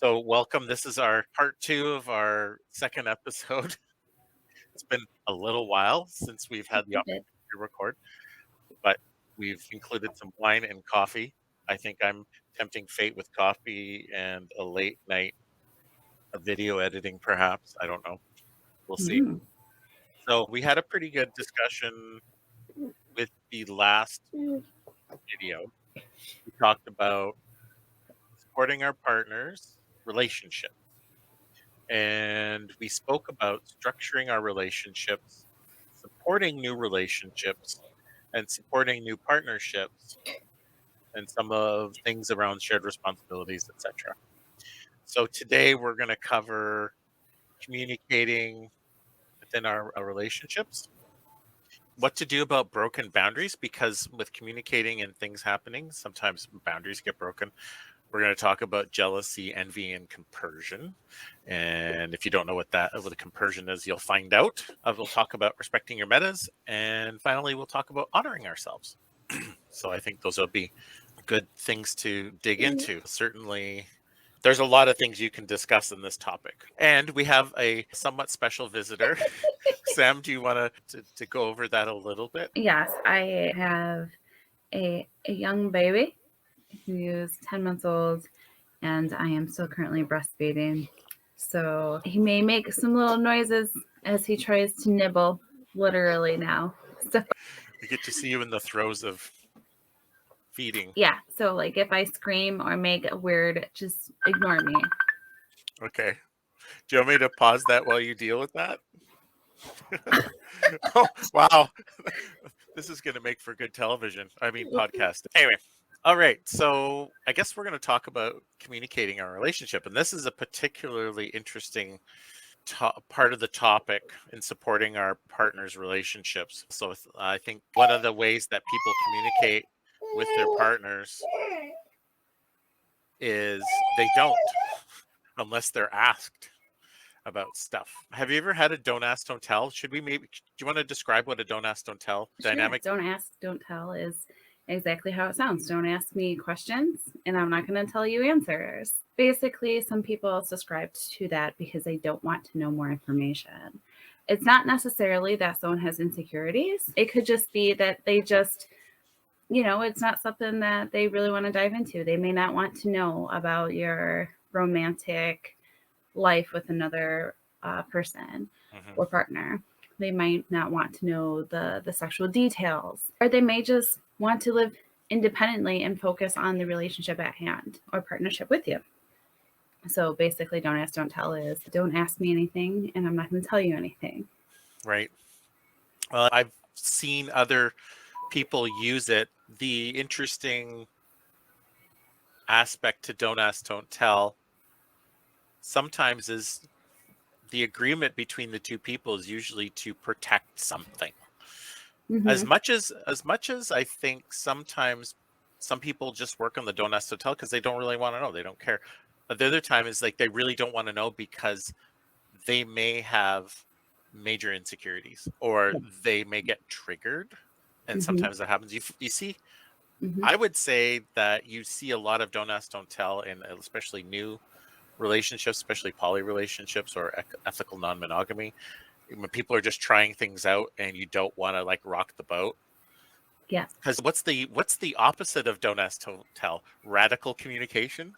So, welcome. This is our part two of our second episode. It's been a little while since we've had the A bit. opportunity to record, but we've included some wine and coffee. I think I'm tempting fate with coffee and a late night of video editing, perhaps. I don't know. We'll see. Mm. So, we had a pretty good discussion with the last video. We talked about supporting our partners' relationship. And we spoke about structuring our relationships, supporting new relationships, and supporting new partnerships, and some of things around shared responsibilities, etc. So today we're going to cover communicating within our relationships, what to do about broken boundaries, because with communicating and things happening, sometimes boundaries get broken. We're going to talk about jealousy, envy, and compersion. And if you don't know what the compersion is, you'll find out. We'll talk about respecting your metas. And finally, we'll talk about honoring ourselves. So I think those will be good things to dig into. Certainly, there's a lot of things you can discuss in this topic. And we have a somewhat special visitor. Sam, do you want to go over that a little bit? Yes, I have a young baby who's 10 months old, and I am still currently breastfeeding. So he may make some little noises as he tries to nibble, literally now. So We get to see you in the throes of feeding. yeah, so like if I scream or make a weird, just ignore me. Okay. Do you want me to pause that while you deal with that? Oh, wow. This is going to make for good television. I mean, podcast. Anyway. All right. So I guess we're going to talk about communicating our relationship. And this is a particularly interesting part of the topic in supporting our partners' relationships. So I think one of the ways that people communicate with their partners is they don't, unless they're asked about stuff. Have you ever had a don't ask, don't tell? Do you want to describe what a don't ask, don't tell dynamic? Sure. Don't ask, don't tell is exactly how it sounds. Don't ask me questions, and I'm not going to tell you answers. Basically, some people subscribe to that because they don't want to know more information. It's not necessarily that someone has insecurities. It could just be that they just, it's not something that they really want to dive into. They may not want to know about your romantic life with another person or partner. They might not want to know the sexual details, or they may just want to live independently and focus on the relationship at hand or partnership with you. So basically, don't ask, don't tell is don't ask me anything, and I'm not going to tell you anything. Right. Well, I've seen other people use it. The interesting aspect to don't ask, don't tell sometimes is the agreement between the two people is usually to protect something. Mm-hmm. As much as I think sometimes some people just work on the don't ask, don't tell because they don't really want to know. They don't care. But the other time is like they really don't want to know because they may have major insecurities or they may get triggered. And sometimes that happens. You see, I would say that you see a lot of don't ask, don't tell, and especially new relationships, especially poly relationships or ethical non-monogamy, when people are just trying things out and you don't want to like rock the boat. Yeah. Because what's the opposite of don't ask, don't tell? Radical communication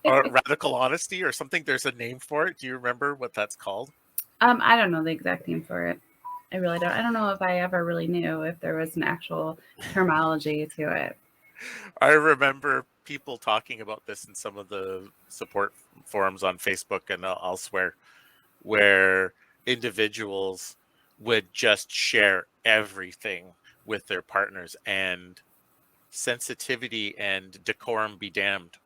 or radical honesty or something. There's a name for it. Do you remember what that's called? I don't know the exact name for it. I really don't. I don't know if I ever really knew if there was an actual terminology to it. I remember people talking about this in some of the support forums on Facebook and elsewhere, where individuals would just share everything with their partners, and sensitivity and decorum be damned.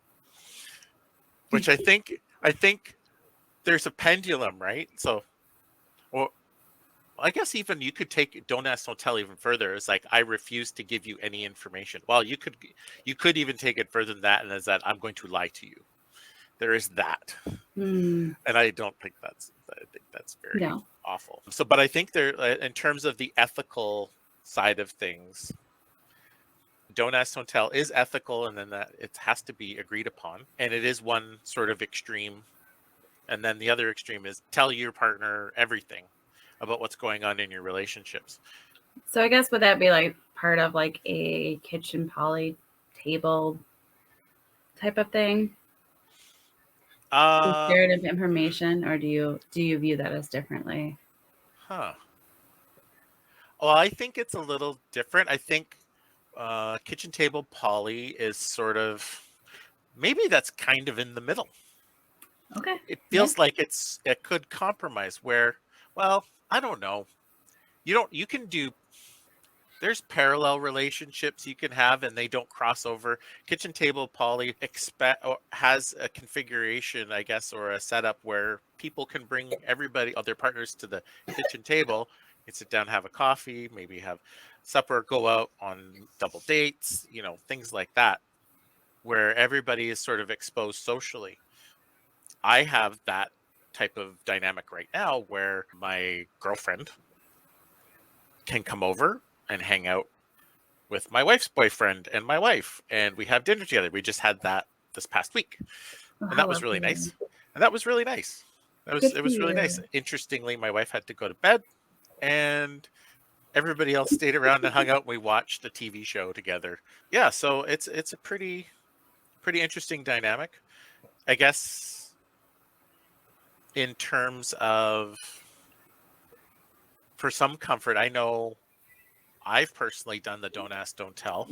Which I think there's a pendulum, right? So, well, I guess even you could take don't ask, don't tell even further. It's like I refuse to give you any information. Well, you could even take it further than that, and is that I'm going to lie to you. There is that, and I don't think that's very awful. So, but I think there, in terms of the ethical side of things, don't ask, don't tell is ethical, and then that it has to be agreed upon. And it is one sort of extreme. And then the other extreme is tell your partner everything about what's going on in your relationships. So I guess would that be like part of like a kitchen poly table type of thing? Shared of information, or do you view that as differently? Huh. Well, I think it's a little different. I think kitchen table poly is sort of maybe that's kind of in the middle. Okay. It Yeah. feels like it could compromise where, well, I don't know. You can do there's parallel relationships you can have and they don't cross over. Kitchen table poly expect or has a configuration, I guess, or a setup where people can bring everybody, all their partners to the kitchen table and sit down, have a coffee, maybe have supper, go out on double dates, things like that, where everybody is sort of exposed socially. I have that type of dynamic right now where my girlfriend can come over and hang out with my wife's boyfriend and my wife, and we have dinner together. We just had that this past week, Oh, and how that was really lovely. nice. And that was really nice. That was Good it for was really nice. you. Interestingly, my wife had to go to bed, and everybody else stayed around and hung out. And we watched a TV show together. Yeah, so it's a pretty interesting dynamic, I guess, in terms of for some comfort. I know I've personally done the don't ask, don't tell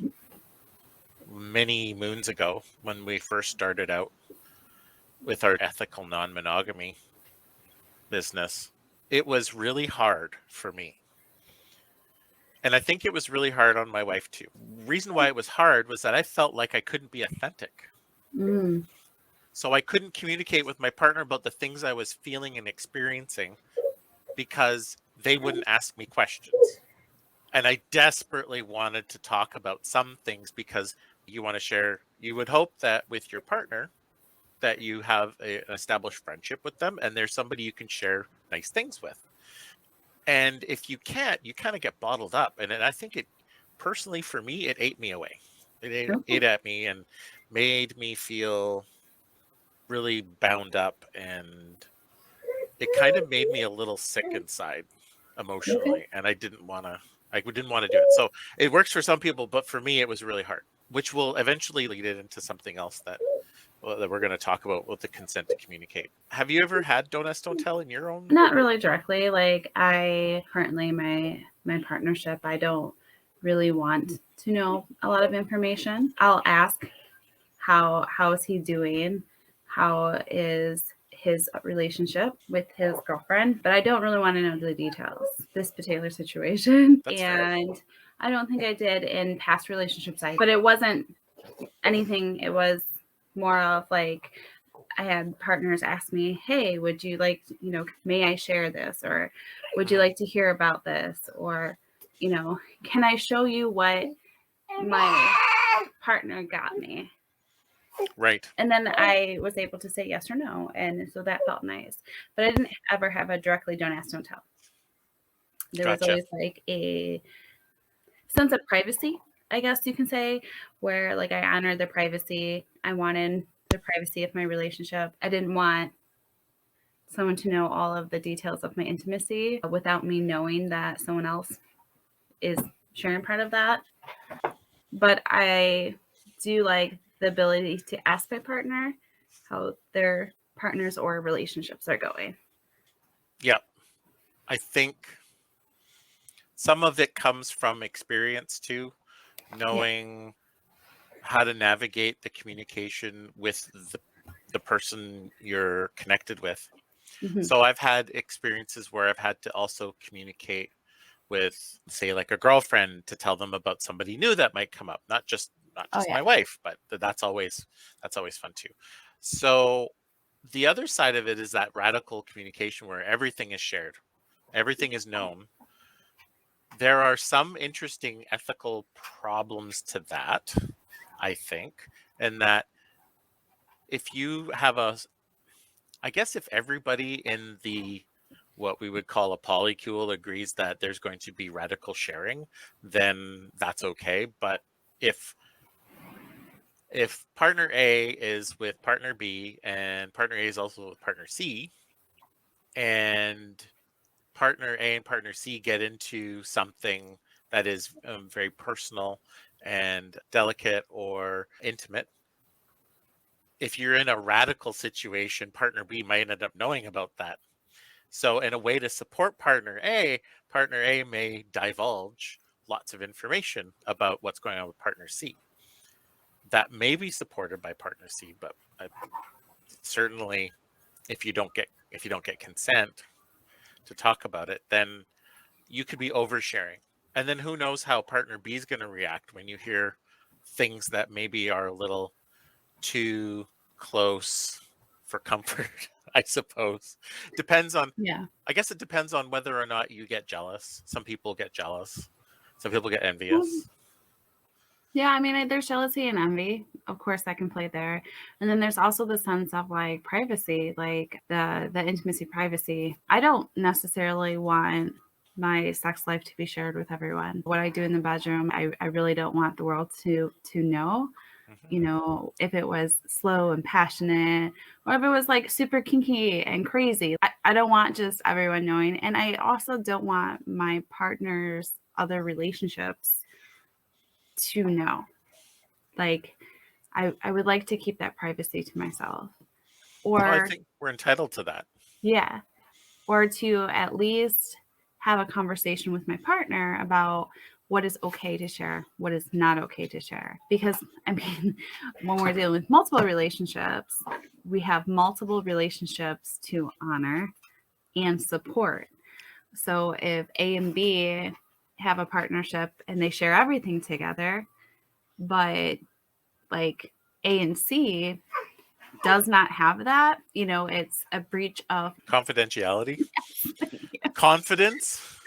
many moons ago when we first started out with our ethical non-monogamy business. It was really hard for me. And I think it was really hard on my wife too. Reason why it was hard was that I felt like I couldn't be authentic. Mm. So I couldn't communicate with my partner about the things I was feeling and experiencing because they wouldn't ask me questions. And I desperately wanted to talk about some things because you want to share, you would hope that with your partner that you have an established friendship with them and there's somebody you can share nice things with. And if you can't, you kind of get bottled up. And I think it personally for me, it ate me away. It Okay. at me and made me feel really bound up, and it kind of made me a little sick inside Okay. emotionally. And I didn't want to do it. So it works for some people, but for me, it was really hard, which will eventually lead it into something else that we're going to talk about with the consent to communicate. Have you ever had don't ask, don't tell in your own? Not really directly. Like I currently my partnership, I don't really want to know a lot of information. I'll ask how is he doing? How is his relationship with his girlfriend? But I don't really want to know the details. This particular situation. That's fair. And I don't think I did in past relationships but it wasn't anything. It was more of like I had partners ask me, "Hey, would you like, may I share this, or would you like to hear about this, or, can I show you what my partner got me?" Right. And then I was able to say yes or no, and so that felt nice. But I didn't ever have a directly don't ask, don't tell. There was Gotcha. always like a sense of privacy, I guess you can say, where like I honored the privacy. I wanted the privacy of my relationship. I didn't want someone to know all of the details of my intimacy without me knowing that someone else is sharing part of that. But I do like the ability to ask my partner how their partners or relationships are going. Yeah. I think some of it comes from experience too, Yeah. knowing how to navigate the communication with the person you're connected with. Mm-hmm. So I've had experiences where I've had to also communicate with, say, like a girlfriend to tell them about somebody new that might come up, not Oh just yeah. my wife, but that's always fun too. So the other side of it is that radical communication where everything is shared, everything is known. There are some interesting ethical problems to that, I think, and that if you have I guess if everybody in the what we would call a polycule agrees that there's going to be radical sharing, then that's okay. But if partner A is with partner B and partner A is also with partner C, and partner A and partner C get into something that is very personal and delicate or intimate, if you're in a radical situation, partner B might end up knowing about that. So, in a way to support partner A may divulge lots of information about what's going on with partner C. That may be supported by partner C, but certainly, if you don't get consent to talk about it, then you could be oversharing. And then who knows how partner B is going to react when you hear things that maybe are a little too close for comfort, I suppose. Depends on, Yeah. I guess it depends on whether or not you get jealous. Some people get jealous. Some people get Um, envious. Yeah, I mean, there's jealousy and envy. Of course, that can play there. And then there's also the sense of like privacy, like the intimacy privacy. I don't necessarily want my sex life to be shared with everyone. What I do in the bedroom, I really don't want the world to know. Mhm. You know, if it was slow and passionate, or if it was like super kinky and crazy. I don't want just everyone knowing. And I also don't want my partner's other relationships to know. Like, I would like to keep that privacy to myself. Well, I Or, think we're entitled to that. yeah, or to at least have a conversation with my partner about what is okay to share, what is not okay to share. Because, I mean, when we're dealing with multiple relationships, we have multiple relationships to honor and support. So if A and B have a partnership and they share everything together, but like A and C does not have that, you know, it's a breach of Confidentiality, confidence.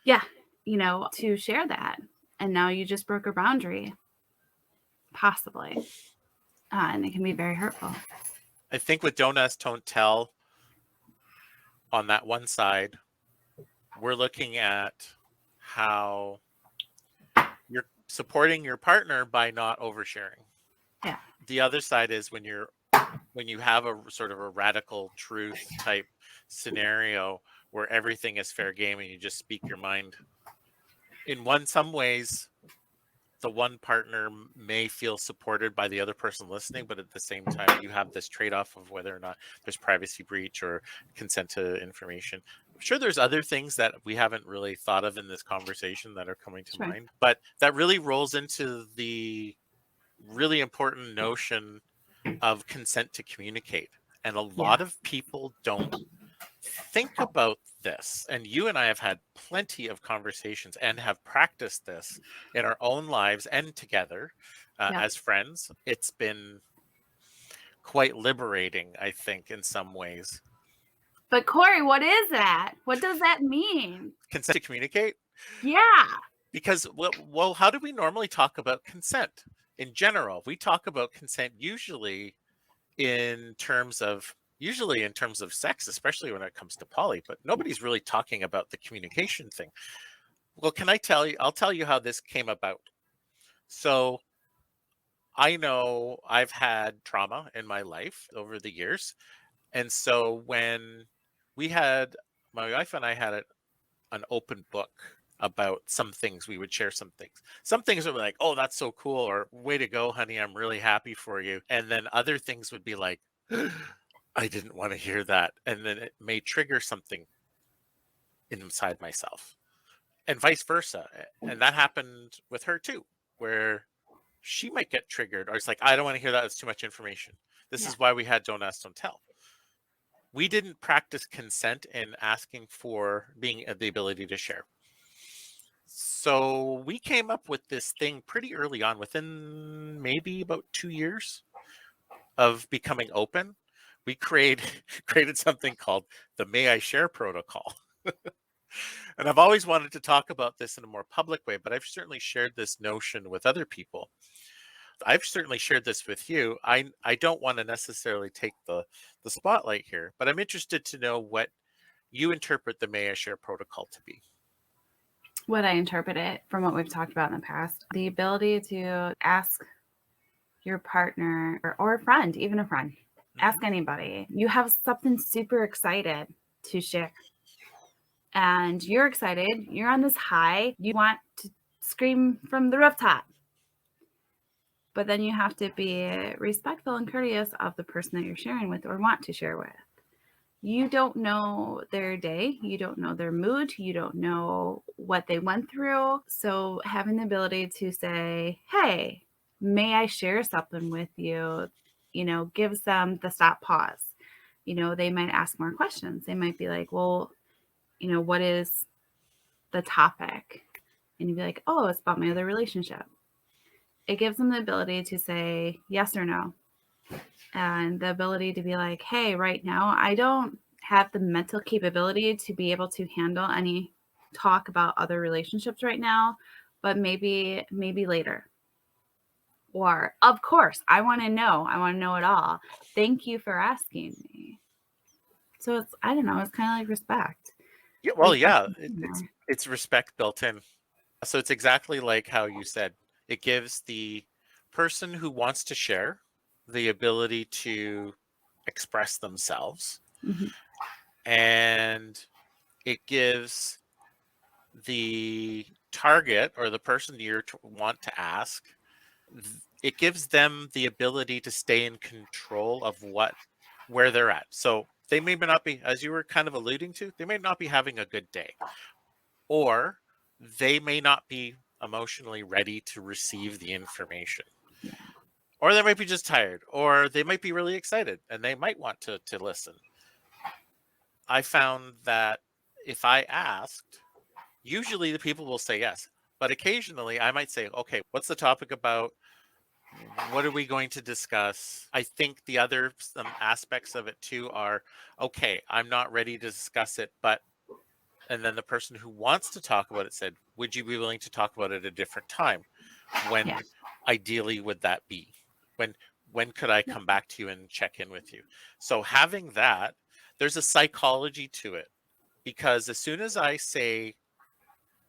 yeah, you know, to share that. And now you just broke a boundary, possibly. And it can be very hurtful. I think with Don't Ask, Don't Tell on that one side, we're looking at how you're supporting your partner by not oversharing. Yeah. The other side is when you have a sort of a radical truth type scenario where everything is fair game and you just speak your mind. In some ways, the one partner may feel supported by the other person listening, but at the same time, you have this trade-off of whether or not there's privacy breach or consent to information. I'm sure there's other things that we haven't really thought of in this conversation that are coming to Sure. mind, but that really rolls into the really important notion of consent to communicate. And a lot Yeah. of people don't think about this. And you and I have had plenty of conversations and have practiced this in our own lives and together Yep. as friends. It's been quite liberating, I think, in some ways. But Corey, what is that? What does that mean? Consent to communicate? Yeah. Because, well, how do we normally talk about consent in general? We talk about consent usually in terms of sex, especially when it comes to poly, but nobody's really talking about the communication thing. Well, I'll tell you how this came about. So I know I've had trauma in my life over the years. And so when my wife and I had an open book about some things, we would share some things. Some things would be like, oh, that's so cool, or way to go, honey, I'm really happy for you. And then other things would be like, I didn't want to hear that. And then it may trigger something inside myself, and vice versa. And that happened with her too, where she might get triggered, or it's like, I don't want to hear that. It's too much information. This Yeah. is why we had Don't Ask, Don't Tell. We didn't practice consent in asking for being the ability to share. So we came up with this thing pretty early on, within maybe about 2 years of becoming open. We created something called the May I Share protocol. And I've always wanted to talk about this in a more public way, but I've certainly shared this notion with other people. I've certainly shared this with you. I don't want to necessarily take the spotlight here, but I'm interested to know what you interpret the May I Share protocol to be. what I interpret it from what we've talked about in the past, the ability to ask your partner or a friend, even a friend, ask anybody, you have something super excited to share. And you're excited, you're on this high, you want to scream from the rooftop. But then you have to be respectful and courteous of the person that you're sharing with or want to share with. You don't know their day, you don't know their mood, you don't know what they went through. So having the ability to say, hey, may I share something with you, gives them the stop pause. They might ask more questions. They might be like, well, what is the topic? And you'd be like, oh, it's about my other relationship. It gives them the ability to say yes or no. And the ability to be like, hey, right now, I don't have the mental capability to be able to handle any talk about other relationships right now, but maybe later. Or, of course, I want to know it all. Thank you for asking me. So I don't know, it's kind of like respect. Yeah, well, yeah, More. it's respect built in. So it's exactly like how you said. It gives the person who wants to share the ability to express themselves, Mm-hmm. and it gives the target or the person you want to ask, it gives them the ability to stay in control of where they're at. So they may not be, as you were kind of alluding to, they may not be having a good day, or they may not be emotionally ready to receive the information. Yeah. Or they might be just tired, or they might be really excited and they might want to listen. I found that if I asked, usually the people will say yes, but occasionally I might say, okay, what's the topic about? What are we going to discuss? I think the other some aspects of it too are, okay, I'm not ready to discuss it, but and then the person who wants to talk about it said, would you be willing to talk about it at a different time? Yeah. When ideally would that be? When when could I Yeah. come back to you and check in with you? So having that, there's a psychology to it, because as soon as I say,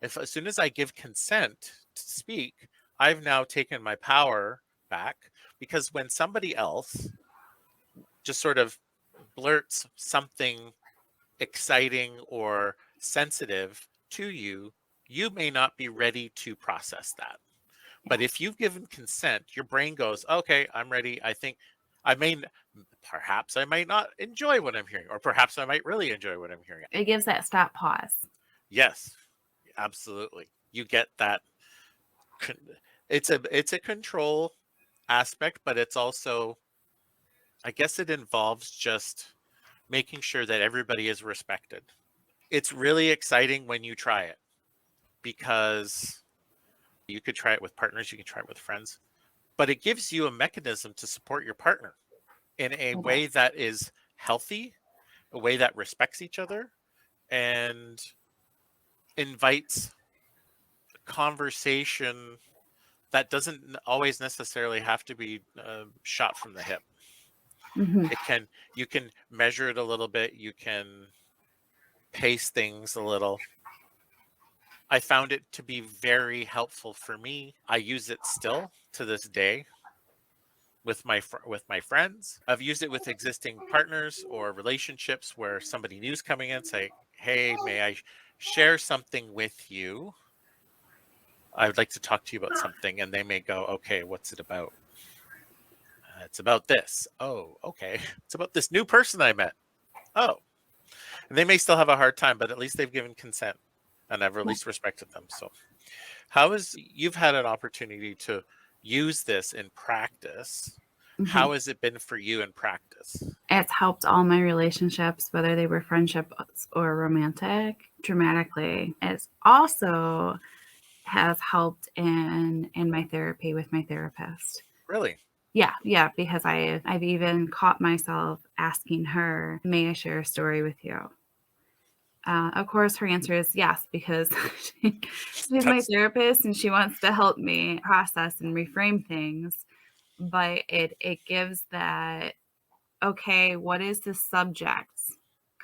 as soon as I give consent to speak, I've now taken my power back, because when somebody else just sort of blurts something exciting or sensitive to you, you may not be ready to process that. But if you've given consent, your brain goes, okay, I'm ready. I think I may, perhaps I might not enjoy what I'm hearing, or perhaps I might really enjoy what I'm hearing. It gives that stop pause. Yes, absolutely. You get that. It's a control aspect, but it's also, I guess it involves just making sure that everybody is respected. It's really exciting when you try it, because you could try it with partners, you can try it with friends, but it gives you a mechanism to support your partner in a It way does. that is healthy, a way that respects each other, and invites conversation that doesn't always necessarily have to be shot from the hip. Mm-hmm. It can, you can measure it a little bit, you can pace things a little. I found it to be very helpful for me. I use it still to this day with my friends. I've used it with existing partners or relationships where somebody new's coming in, say, "Hey, may I share something with you? I would like to talk to you about something," and they may go, "Okay, what's it about?" It's about this. Oh, okay. It's about this new person I met. Oh, and they may still have a hard time, but at least they've given consent, and I've at Yeah. least respected them. So, how is, you've had an opportunity to use this in practice? Mm-hmm. How has it been for you in practice? It's helped all my relationships, whether they were friendships or romantic, dramatically. It's also has helped in my therapy with my therapist. Really? Yeah, because I've even caught myself asking her, "May I share a story with you?" Of course, her answer is yes, because she's my That's therapist and she wants to help me process and reframe things. But it gives that, okay, what is the subject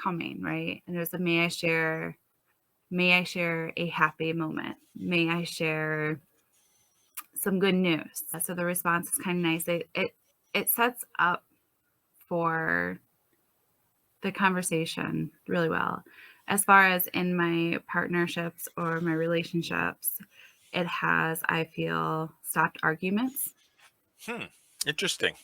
coming, right? And there's a, may I share May I share a happy moment? May I share some good news? So the response is kind of nice. It sets up for the conversation really well. As far as in my partnerships or my relationships, it has, I feel, stopped arguments. Interesting.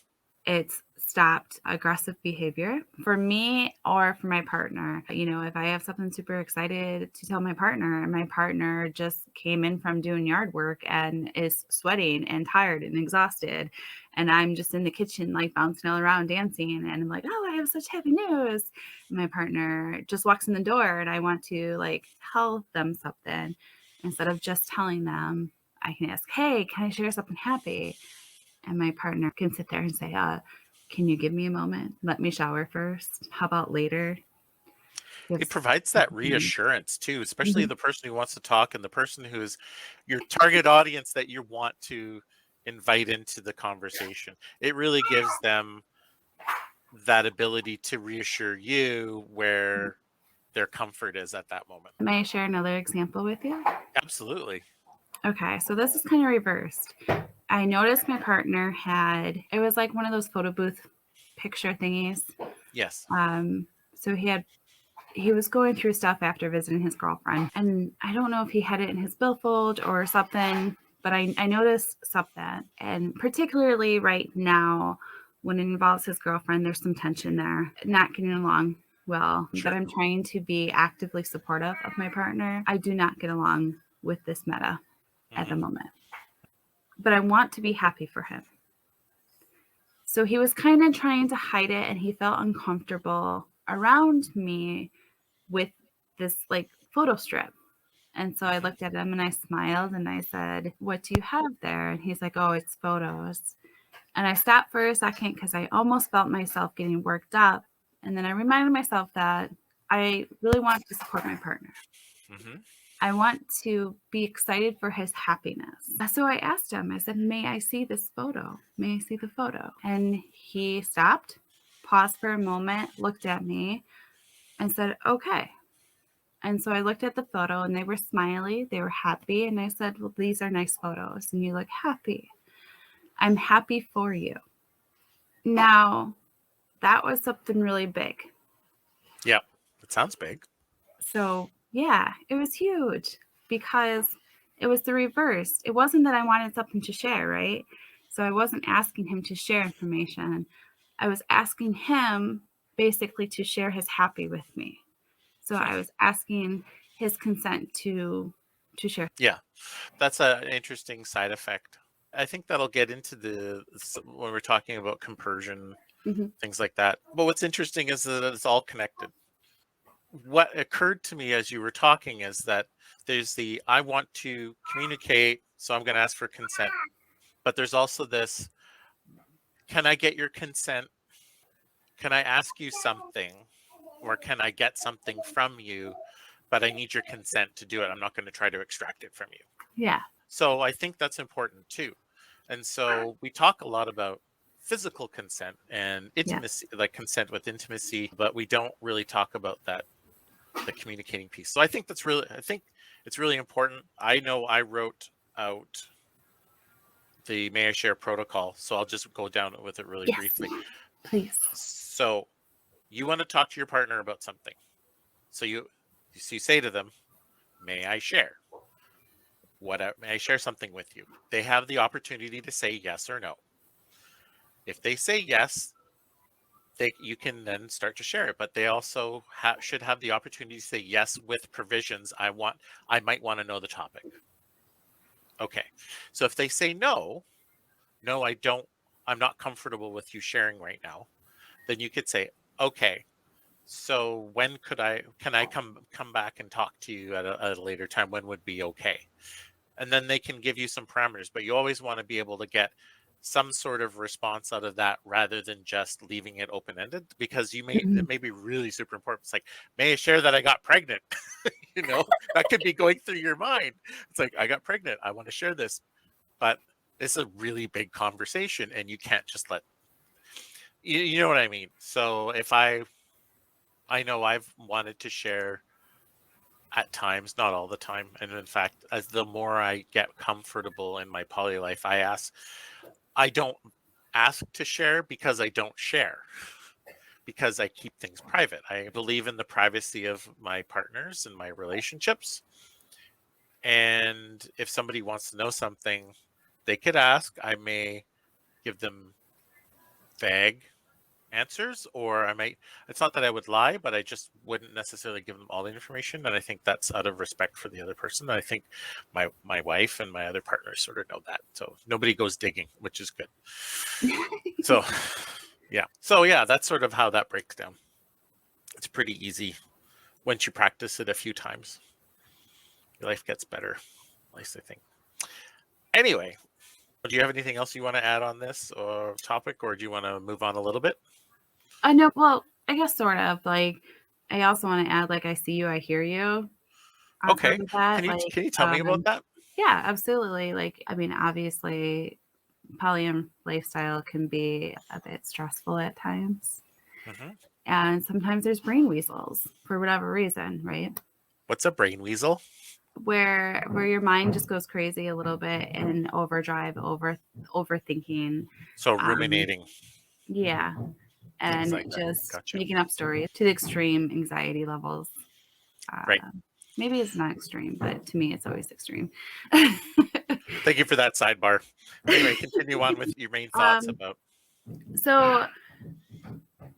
It's stopped aggressive behavior for me or for my partner. You know, if I have something super excited to tell my partner and my partner just came in from doing yard work and is sweating and tired and exhausted, and I'm just in the kitchen like bouncing all around dancing, and I'm like, oh, I have such happy news. And my partner just walks in the door and I want to like tell them something. Instead of just telling them, I can ask, hey, can I share something happy? And my partner can sit there and say, can you give me a moment? Let me shower first. How about later? It Gives provides that opportunity. reassurance too, especially Mhm. the person who wants to talk and the person who's your target audience that you want to invite into the conversation. It really gives them that ability to reassure you where their comfort is at that moment. May I share another example with you? Absolutely. Okay, so this is kind of reversed. I noticed my partner had, it was like one of those photo booth picture thingies. Yes. So he was going through stuff after visiting his girlfriend. And I don't know if he had it in his billfold or something, but I noticed something. And particularly right now, when it involves his girlfriend, there's some tension there, not getting along well. But Sure. I'm trying to be actively supportive of my partner. I do not get along with this meta at the Hmm. moment, but I want to be happy for him. So he was kind of trying to hide it and he felt uncomfortable around me with this like photo strip. And so I Hmm. looked at him and I smiled and I said, what do you have there? And he's like, oh, it's photos. And I stopped for a second because I almost felt myself getting worked up. And then I reminded myself that I really want to support my partner. Hmm. I want to be excited for his happiness. So I asked him, I said, may I see this photo? May I see the photo? And he stopped, paused for a moment, looked at me, and said, okay. And so I looked at the photo and they were smiley, they were happy. And I said, well, these are nice photos and you look happy. I'm happy for you. Now, that was something really big. Yeah. It sounds big. So, yeah, it was huge because it was the reverse. It wasn't that I wanted something to share, right? So I wasn't asking him to share information. I was asking him basically to share his happy with me. So I was asking his consent to share. Yeah. That's an interesting side effect. I think that'll get into when we're talking about compersion, Mhm. things like that. But what's interesting is that it's all connected. What occurred to me as you were talking is that there's the I want to communicate, so I'm going to ask for consent. But there's also this, can I get your consent? Can I ask you something? Or can I get something from you? But I need your consent to do it. I'm not going to try to extract it from you. Yeah. So I think that's important too. And so we talk a lot about physical consent and Yeah. intimacy, like consent with intimacy, but we don't really talk about that, the communicating piece. So I think it's really important. I know I wrote out the May I Share protocol, so I'll just go down with it really Yes. briefly. Please. So you want to talk to your partner about something. So you say to them, may I share? May I share something with you? They have the opportunity to say yes or no. If they say yes, you can then start to share it, but they also should have the opportunity to say yes with provisions. I might want to know the topic. Okay. So if they say no, no, I don't, I'm not comfortable with you sharing right now, then you could say, okay, so when can I come back and talk to you at a later time? When would be okay? And then they can give you some parameters, but you always want to be able to get some sort of response out of that rather than just leaving it open-ended, because Mhm. it may be really super important. It's like, may I share that I got pregnant? That could be going through your mind. It's like, I got pregnant, I want to share this, but it's a really big conversation and you can't just you know what I mean? So if I know I've wanted to share at times, not all the time. And in fact, as the more I get comfortable in my poly life, I don't ask to share because I don't share, because I keep things private. I believe in the privacy of my partners and my relationships. And if somebody wants to know something, they could ask. I may give them vague answers, or I might, it's not that I would lie, but I just wouldn't necessarily give them all the information. And I think that's out of respect for the other person. And I think my wife and my other partners sort of know that. So nobody goes digging, which is good. So yeah, that's sort of how that breaks down. It's pretty easy once you practice it a few times. Your life gets better, at least I think. Anyway, do you have anything else you want to add on this or topic, or do you want to move on a little bit? I know. Well, I guess sort of. Like, I also want to add, like, I see you, I hear you. On top Okay. of that, like, Can you tell me about that? yeah, absolutely. Like, I mean, obviously, polyam lifestyle can be a bit stressful at times, Hmm. and sometimes there's brain weasels for whatever reason, right? What's a brain weasel? Where your mind just goes crazy a little bit and overthinking. So Um, ruminating, yeah, things and like that. just Gotcha. making up stories to the extreme anxiety levels. Right. Maybe it's not extreme, but to me, it's always extreme. Thank you for that sidebar. Anyway, continue on with your main thoughts um, about. so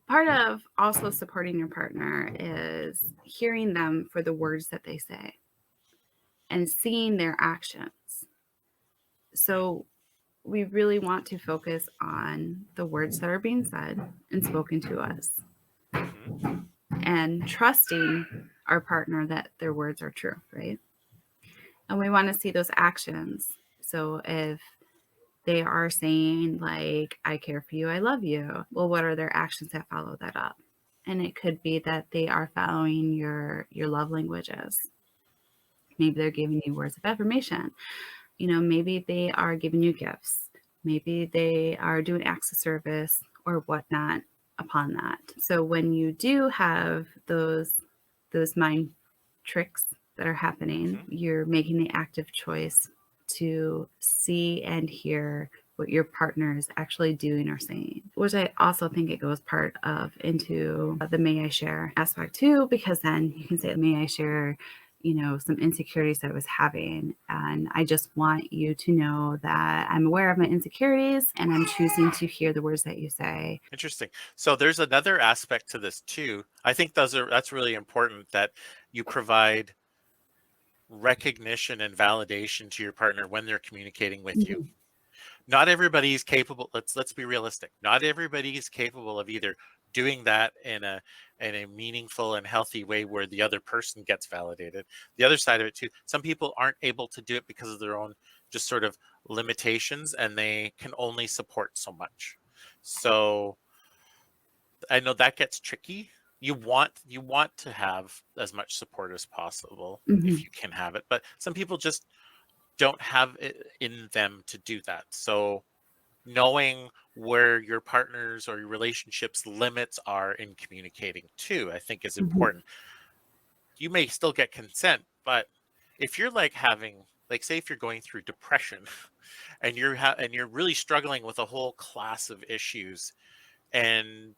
part of also supporting your partner is hearing them for the words that they say and seeing their actions. So we really want to focus on the words that are being said and spoken to us, Hmm. and trusting our partner that their words are true, right? And we want to see those actions. So if they are saying, like, I care for you, I love you, well, what are their actions that follow that up? And it could be that they are following your love languages. Maybe they're giving you words of affirmation. Maybe they are giving you gifts. Maybe they are doing acts of service or whatnot upon that. So when you do have those mind tricks that are happening, Hmm. you're making the active choice to see and hear what your partner is actually doing or saying, which I also think it goes part of into the may I share aspect too, because then you can say, may I share, some insecurities that I was having. And I just want you to know that I'm aware of my insecurities and I'm choosing to hear the words that you say. Interesting. So there's another aspect to this too. I think that's really important, that you provide recognition and validation to your partner when they're communicating with you. Mhm. Not everybody is capable. Let's be realistic. Not everybody is capable of either doing that in a meaningful and healthy way where the other person gets validated. The other side of it too, some people aren't able to do it because of their own just sort of limitations, and they can only support so much. So I know that gets tricky. You want to have as much support as possible if Mhm. you can have it, but some people just don't have it in them to do that. So knowing where your partners or your relationships limits are in communicating too, I think is Mhm. important. You may still get consent, but if you're like having, like, say if you're going through depression and and you're really struggling with a whole class of issues, and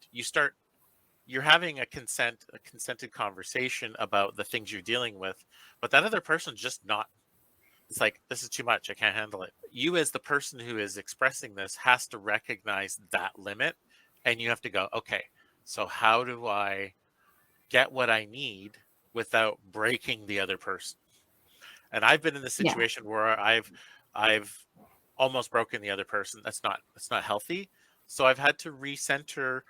you're having a consented conversation about the things you're dealing with, but that other person's just not, it's like, this is too much, I can't handle it. You as the person who is expressing this has to recognize that limit, and you have to go, okay, so how do I get what I need without breaking the other person? And I've been in the Yeah. situation where I've almost broken the other person. That's not healthy. So I've had to recenter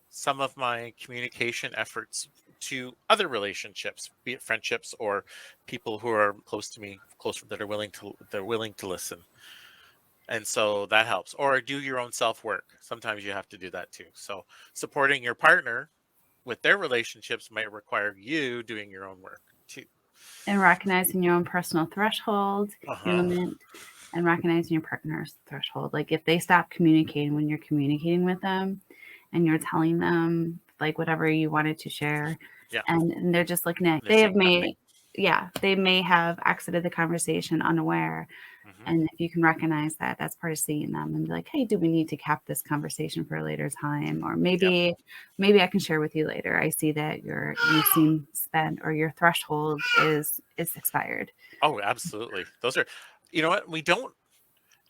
some of my communication efforts to other relationships, be it friendships or people who are close to me, closer, that are willing to listen. And so that helps. Or do your own self work. Sometimes you have to do that too. So supporting your partner with their relationships might require you doing your own work too. And recognizing your own personal threshold, Uh-huh. and recognizing your partner's threshold. Like, if they stop communicating when you're communicating with them and you're telling them like whatever you wanted to share, Yeah. and they're just looking at, They're saying nothing. they may have exited the conversation unaware. Hmm. And if you can recognize that, that's part of seeing them and be like, hey, do we need to cap this conversation for a later time? Or Yep. maybe I can share with you later. I see that you seem spent, or your threshold is expired. Oh, absolutely. Those are, you know what? We don't,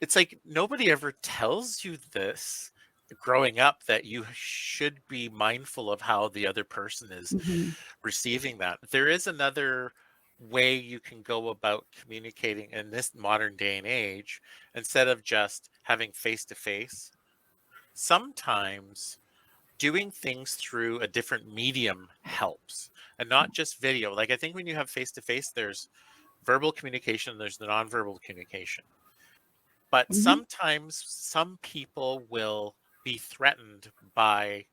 it's like nobody ever tells you this growing up, that you should be mindful of how the other person is Hmm. receiving that. There is another way you can go about communicating in this modern day and age. Instead of just having face to face, sometimes doing things through a different medium helps, and not just video. Like, I think when you have face to face, there's verbal communication, there's the nonverbal communication. But Hmm. sometimes some people will be threatened by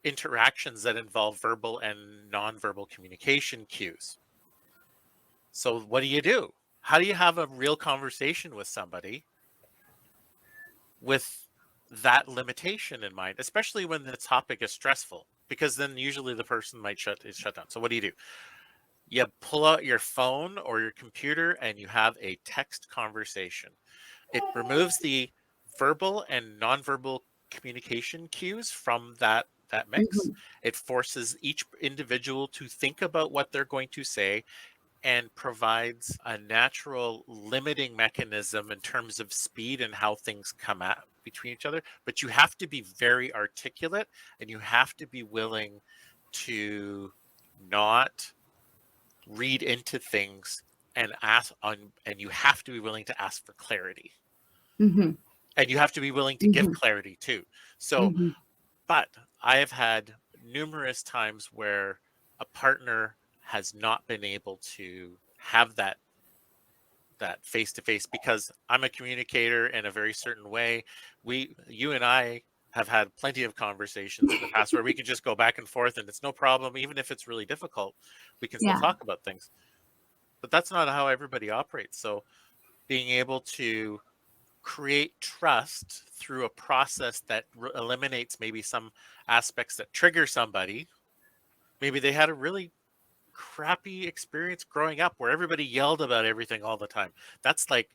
interactions that involve verbal and nonverbal communication cues. So what do you do? How do you have a real conversation with somebody with that limitation in mind, especially when the topic is stressful? Because then usually the person might shut down. So what do? You pull out your phone or your computer and you have a text conversation. It removes the verbal and nonverbal communication cues from that mix. Hmm. It forces each individual to think about what they're going to say, and provides a natural limiting mechanism in terms of speed and how things come at between each other. But you have to be very articulate, and you have to be willing to not read into things and ask on, and you have to be willing to ask for clarity, Hmm. and you have to be willing to give Hmm. clarity too. So, Hmm. but I have had numerous times where a partner has not been able to have that face to face, because I'm a communicator in a very certain way. You and I have had plenty of conversations in the past where we can just go back and forth and it's no problem. Even if it's really difficult, we can still Yeah. talk about things. But that's not how everybody operates. So being able to create trust through a process that eliminates maybe some aspects that trigger somebody. Maybe they had a really crappy experience growing up where everybody yelled about everything all the time. That's like,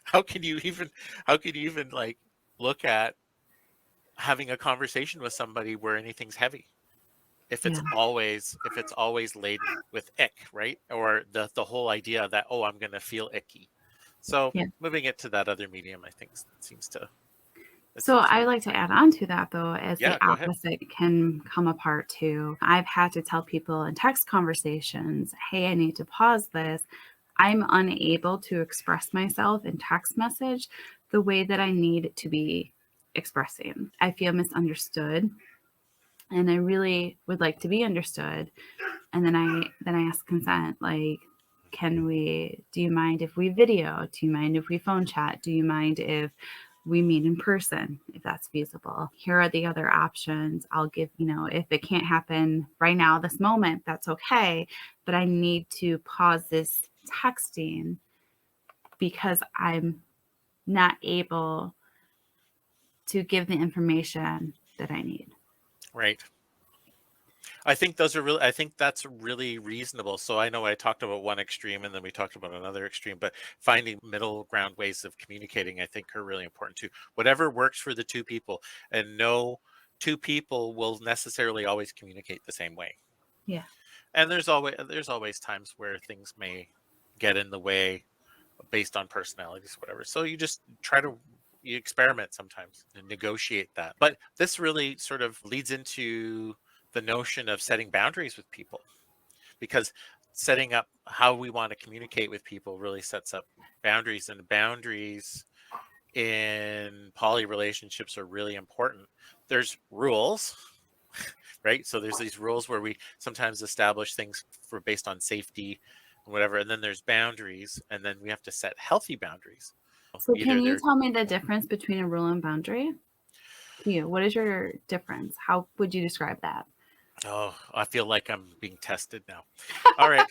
how can you even like look at having a conversation with somebody where anything's heavy, if Yeah. it's always laden with ick, right? Or the whole idea that, oh, I'm going to feel icky. So Yeah. moving it to that other medium, I think it So seems to I work. like to add on to that, though, as the Yeah, go ahead. opposite can come apart too. I've had to tell people in text conversations, hey, I need to pause this. I'm unable to express myself in text message the way that I need to be expressing. I feel misunderstood, and I really would like to be understood. And then I ask consent, like, do you mind if we video? Do you mind if we phone chat? Do you mind if we meet in person, if that's feasible? Here are the other options. I'll give, if it can't happen right now, this moment, that's okay. But I need to pause this texting because I'm not able to give the information that I need. Right. I think that's really reasonable. So I know I talked about one extreme and then we talked about another extreme, but finding middle ground ways of communicating, I think, are really important too. Whatever works for the two people, and no two people will necessarily always communicate the same way. Yeah. And there's always times where things may get in the way based on personalities, whatever. So you just you experiment sometimes and negotiate that. But this really sort of leads into the notion of setting boundaries with people, because setting up how we want to communicate with people really sets up boundaries, and boundaries in poly relationships are really important. There's rules, right? So there's these rules where we sometimes establish things for based on safety and whatever, and then there's boundaries, and then we have to set healthy boundaries. So can Either you they're, tell me the difference between a rule and boundary to you? What is your difference? How would you describe that? oh, I feel like I'm being tested now. All right.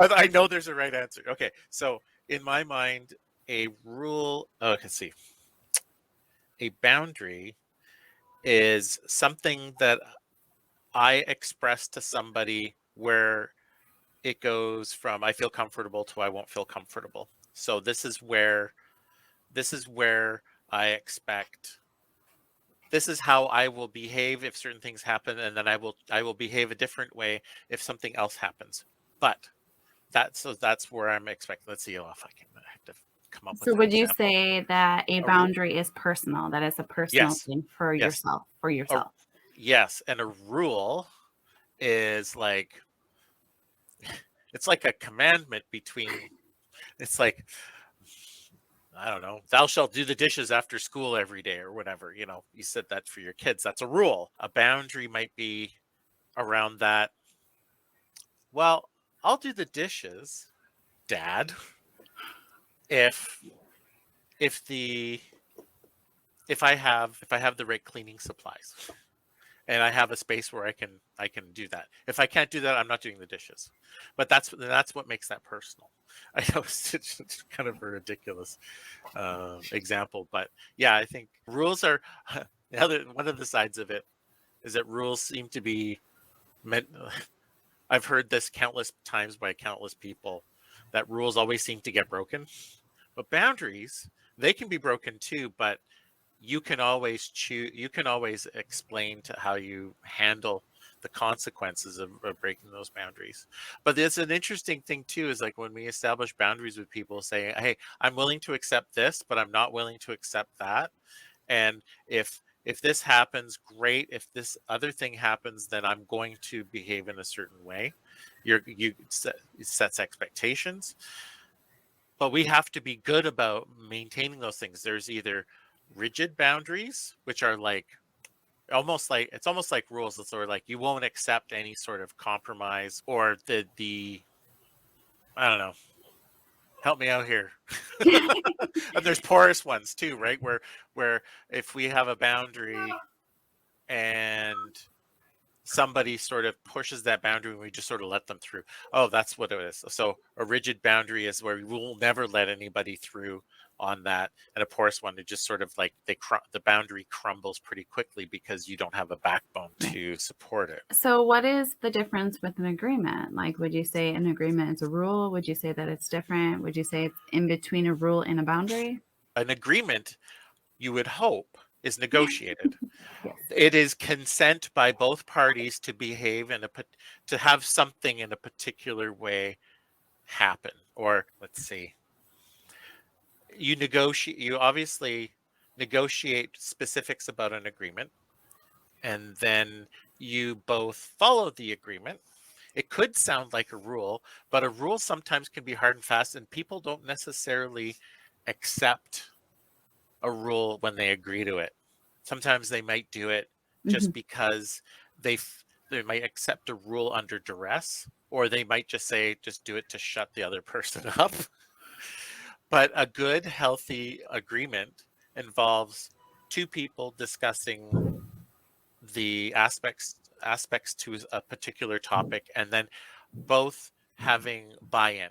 I know there's a right answer. Okay. So in my mind, a rule, oh, let's see. A boundary is something that I express to somebody where it goes from I feel comfortable to I won't feel comfortable. So this is where I expect, this is how I will behave if certain things happen, and then I will behave a different way if something else happens. But that's where I'm expecting. Let's see if I have to come up with So an would you example. say that a A ru- boundary is personal? That is a personal yes, thing for yes, yourself, for a, yourself. yes, and a rule is like, it's like a commandment between. It's like, I don't know, thou shalt do the dishes after school every day or whatever. You said that for your kids. That's a rule. A boundary might be around that. Well, I'll do the dishes, Dad, if if the if I have the right cleaning supplies and I have a space where I can do that. If I can't do that, I'm not doing the dishes. But that's what makes that personal. I know it's kind of a ridiculous example, but yeah, I think rules are one of the sides of it is that rules seem to be meant. I've heard this countless times by countless people that rules always seem to get broken, but boundaries, they can be broken too, but you can always choose, you can always explain to how you handle the consequences of breaking those boundaries. But there's an interesting thing too, is like when we establish boundaries with people saying, hey, I'm willing to accept this, but I'm not willing to accept that. And if this happens, great. If this other thing happens, then I'm going to behave in a certain way. It sets expectations, but we have to be good about maintaining those things. There's either rigid boundaries, which are like almost like rules. It's sort of like you won't accept any sort of compromise, or the I don't know. Help me out here. And there's porous ones too, right? Where if we have a boundary and somebody sort of pushes that boundary and we just sort of let them through. Oh, that's what it is. So a rigid boundary is where we will never let anybody through on that. And a porous one, it just sort of like the boundary crumbles pretty quickly because you don't have a backbone Right. to support it. So what is the difference with an agreement? Like, would you say an agreement is a rule? Would you say that it's different? Would you say it's in between a rule and a boundary? An agreement, you would hope, is negotiated. Yes. It is consent by both parties to behave to have something in a particular way happen. Or let's see, you obviously negotiate specifics about an agreement, and then you both follow the agreement. It could sound like a rule, but a rule sometimes can be hard and fast, and people don't necessarily accept a rule when they agree to it. Sometimes they might do it Mm-hmm. just because they might accept a rule under duress, or they might just say just do it to shut the other person up. But a good, healthy agreement involves two people discussing the aspects to a particular topic, and then both having buy-in.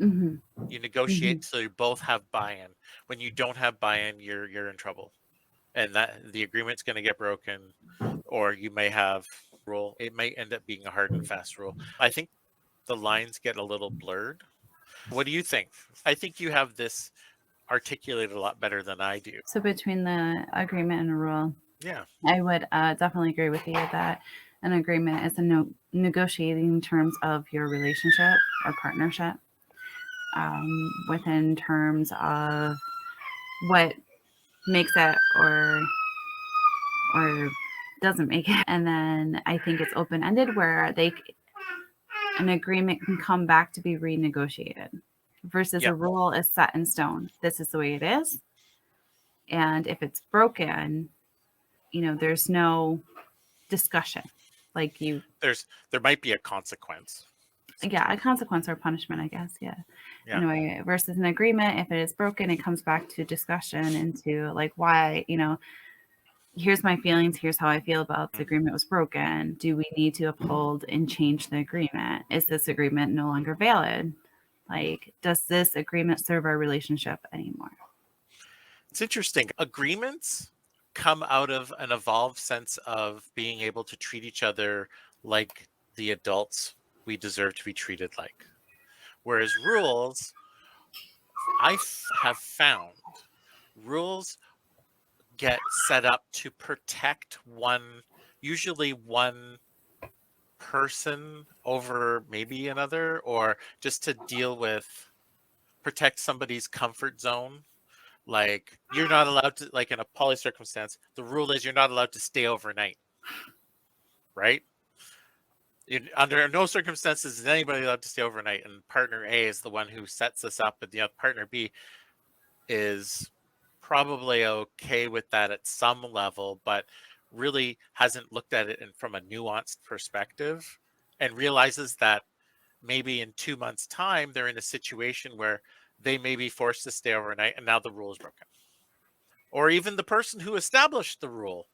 Mm-hmm. You Mm-hmm. negotiate so you both have buy-in. When you don't have buy-in, you're in trouble, and that the agreement's going to get broken, or you may have rule. It may end up being a hard and fast rule. I think the lines get a little blurred. What do you think? I think you have this articulated a lot better than I do. So between the agreement and a rule, Yeah. I would definitely agree with you that an agreement is a negotiating terms of your relationship or partnership, within terms of what makes it or doesn't make it. And then I think it's open ended where an agreement can come back to be renegotiated versus Yeah. a rule is set in stone. This is the way it is. And if it's broken, there's no discussion. Like There might be a consequence. yeah, a consequence or punishment, I guess. Yeah. Yeah. Anyway, versus an agreement, if it is broken, it comes back to discussion into like why, here's my feelings, here's how I feel about the Mm. agreement was broken. Do we need to uphold and change the agreement? Is this agreement no longer valid? Like, does this agreement serve our relationship anymore? It's interesting. Agreements come out of an evolved sense of being able to treat each other like the adults we deserve to be treated like. Whereas rules, I have found rules get set up to protect usually one person over maybe another, or just to protect somebody's comfort zone. Like, you're not allowed to, like in a poly circumstance, the rule is you're not allowed to stay overnight, right? Under no circumstances is anybody allowed to stay overnight, and partner A is the one who sets this up, and partner B is probably okay with that at some level, but really hasn't looked at it from a nuanced perspective, and realizes that maybe in 2 months' time, they're in a situation where they may be forced to stay overnight, and now the rule is broken. Or even the person who established the rule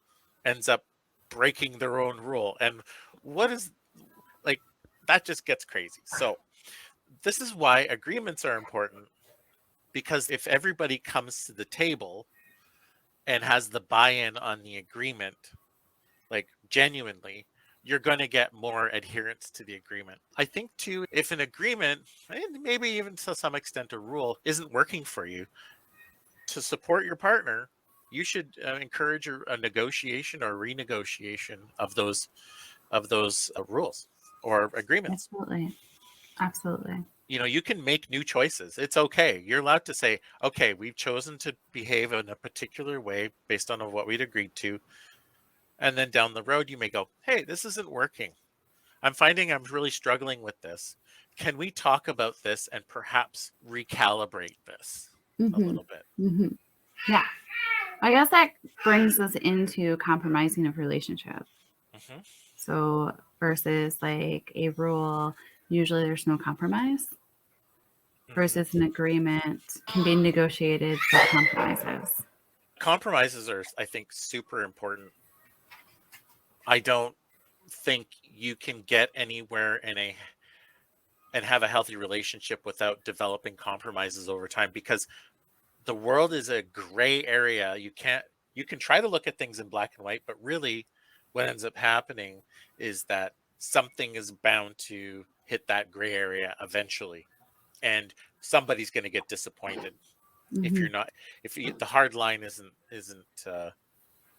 ends up breaking their own rule. And what is, like, that just gets crazy. So this is why agreements are important, because if everybody comes to the table and has the buy-in on the agreement, like genuinely, you're going to get more adherence to the agreement. I think too, if an agreement, and maybe even to some extent a rule, isn't working for you, to support your partner, you should encourage a negotiation or renegotiation of those rules or agreements. Absolutely. You can make new choices. It's okay. You're allowed to say, okay, we've chosen to behave in a particular way based on what we'd agreed to. And then down the road, you may go, hey, this isn't working. I'm finding I'm really struggling with this. Can we talk about this and perhaps recalibrate this a little bit? Yeah. I guess that brings us into compromising of relationship. So versus like a rule, usually there's no compromise. Versus an agreement can be negotiated for compromises. Compromises are, I think, super important. I don't think you can get anywhere and have a healthy relationship without developing compromises over time, because the world is a gray area. You can try to look at things in black and white, but really what ends up happening is that something is bound to hit that gray area eventually, and somebody's going to get disappointed if the hard line isn't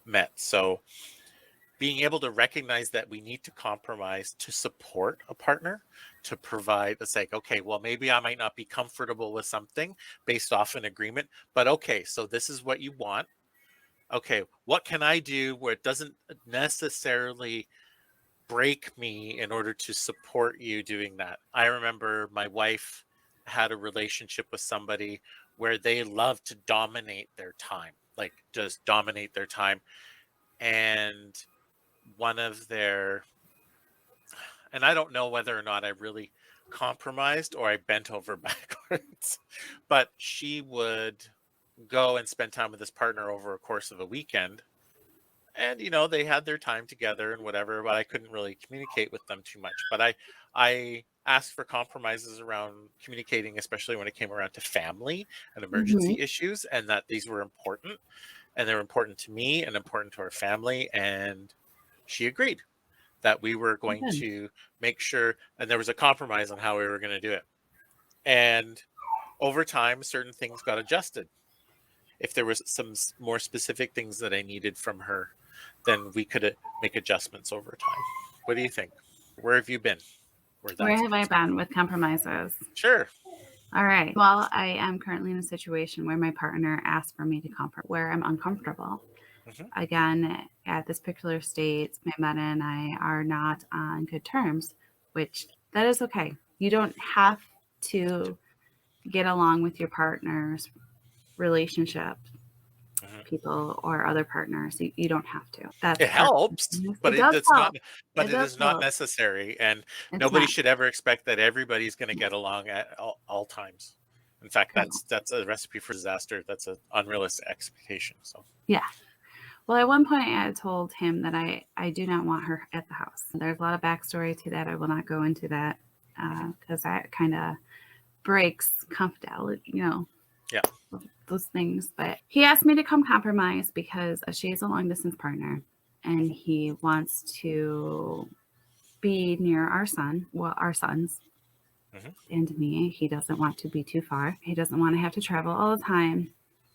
met. So being able to recognize that we need to compromise to support a partner, to provide, it's like, okay, well, maybe I might not be comfortable with something based off an agreement, but okay, so this is what you want. Okay, what can I do where it doesn't necessarily break me in order to support you doing that? I remember my wife had a relationship with somebody where they loved to dominate their time, like just dominate their time. And one of their, and I don't know whether or not I really compromised or I bent over backwards, but she would go and spend time with this partner over a course of a weekend. And, they had their time together and whatever, but I couldn't really communicate with them too much. But I asked for compromises around communicating, especially when it came around to family and emergency issues, and that these were important, and they're important to me and important to our family. And she agreed that we were going to make sure, and there was a compromise on how we were going to do it. And over time, certain things got adjusted. If there was some more specific things that I needed from her, then we could make adjustments over time. What do you think? Where have you been? Where have I been with compromises? Sure. All right. Well, I am currently in a situation where my partner asked for me to compromise, where I'm uncomfortable. Again, at this particular state, my mother and I are not on good terms, which that is okay. You don't have to get along with your partner's relationship, people or other partners. You don't have to. It helps, but it it's help. not. But it is not necessary, and nobody should ever expect that everybody's going to get along at all times. In fact, that's a recipe for disaster. That's an unrealistic expectation. So yeah. Well, at one point, I had told him that I do not want her at the house. There's a lot of backstory to that. I will not go into that because that kind of breaks confidentiality, yeah, those things. But he asked me to come compromise because she's a long distance partner, and he wants to be near our son, well, our sons Mhm. and me. He doesn't want to be too far. He doesn't want to have to travel all the time.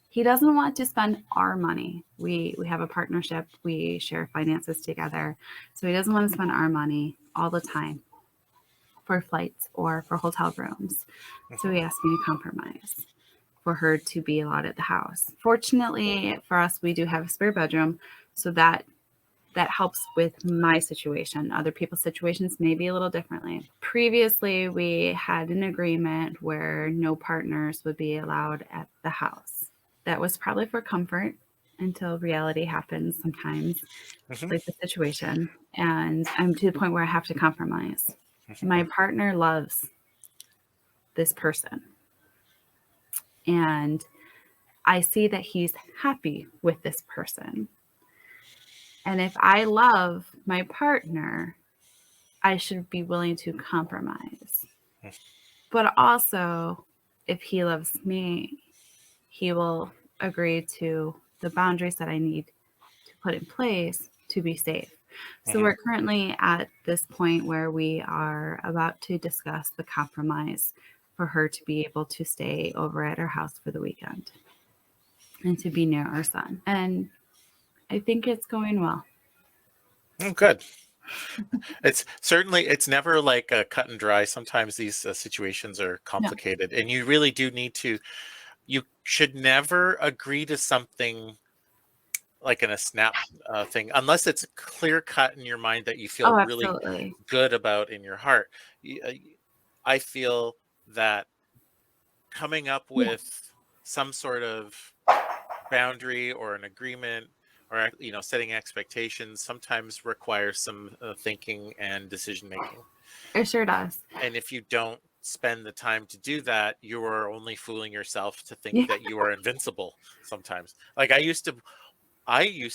He doesn't want to spend our money. We have a partnership. We share finances together. So he doesn't want to spend our money all the time for flights or for hotel rooms. So Mhm. he asked me to compromise for her to be allowed at the house. Fortunately for us, we do have a spare bedroom, so that helps with my situation. Other people's situations may be a little differently. Previously, we had an agreement where no partners would be allowed at the house. That was probably for comfort until reality happens sometimes, just Mhm. like the situation. And I'm to the point where I have to compromise. Mhm. My partner loves this person, and I see that he's happy with this person. And if I love my partner, I should be willing to compromise. But also, if he loves me, he will agree to the boundaries that I need to put in place to be safe. So Mhm. we're currently at this point where we are about to discuss the compromise for her to be able to stay over at our house for the weekend and to be near our son. And I think it's going well. Oh, good. It's never like a cut and dry. Sometimes these situations are No. complicated, and you really do need to. You should never agree to something like in a snap thing, unless it's clear cut in your mind that you feel Oh, really absolutely. good about in your heart. I feel that coming up Yeah. with some sort of boundary or an agreement or setting expectations sometimes requires some thinking and decision making, It sure does. and if you don't spend the time to do that, you are only fooling yourself to think Yeah. that you are invincible sometimes. Like I used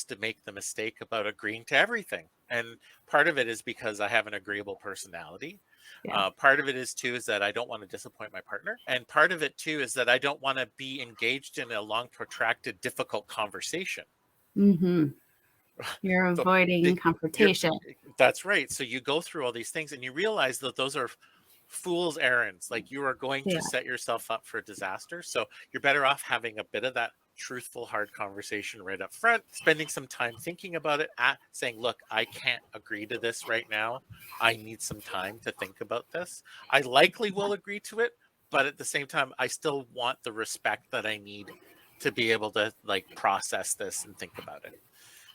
to make the mistake about agreeing to everything. And part of it is because I have an agreeable personality. Yeah. Part of it is too is that I don't want to disappoint my partner. And part of it too is that I don't want to be engaged in a long, protracted, difficult conversation. Mhm. You're So avoiding the, you're, confrontation. that's right. So you go through all these things and you realize that those are fool's errands. Like you are going to Yeah. set yourself up for disaster. So you're better off having a bit of that truthful, hard conversation right up front, spending some time thinking about it, saying, look, I can't agree to this right now. I need some time to think about this. I likely will agree to it, but at the same time, I still want the respect that I need to be able to like process this and think about it.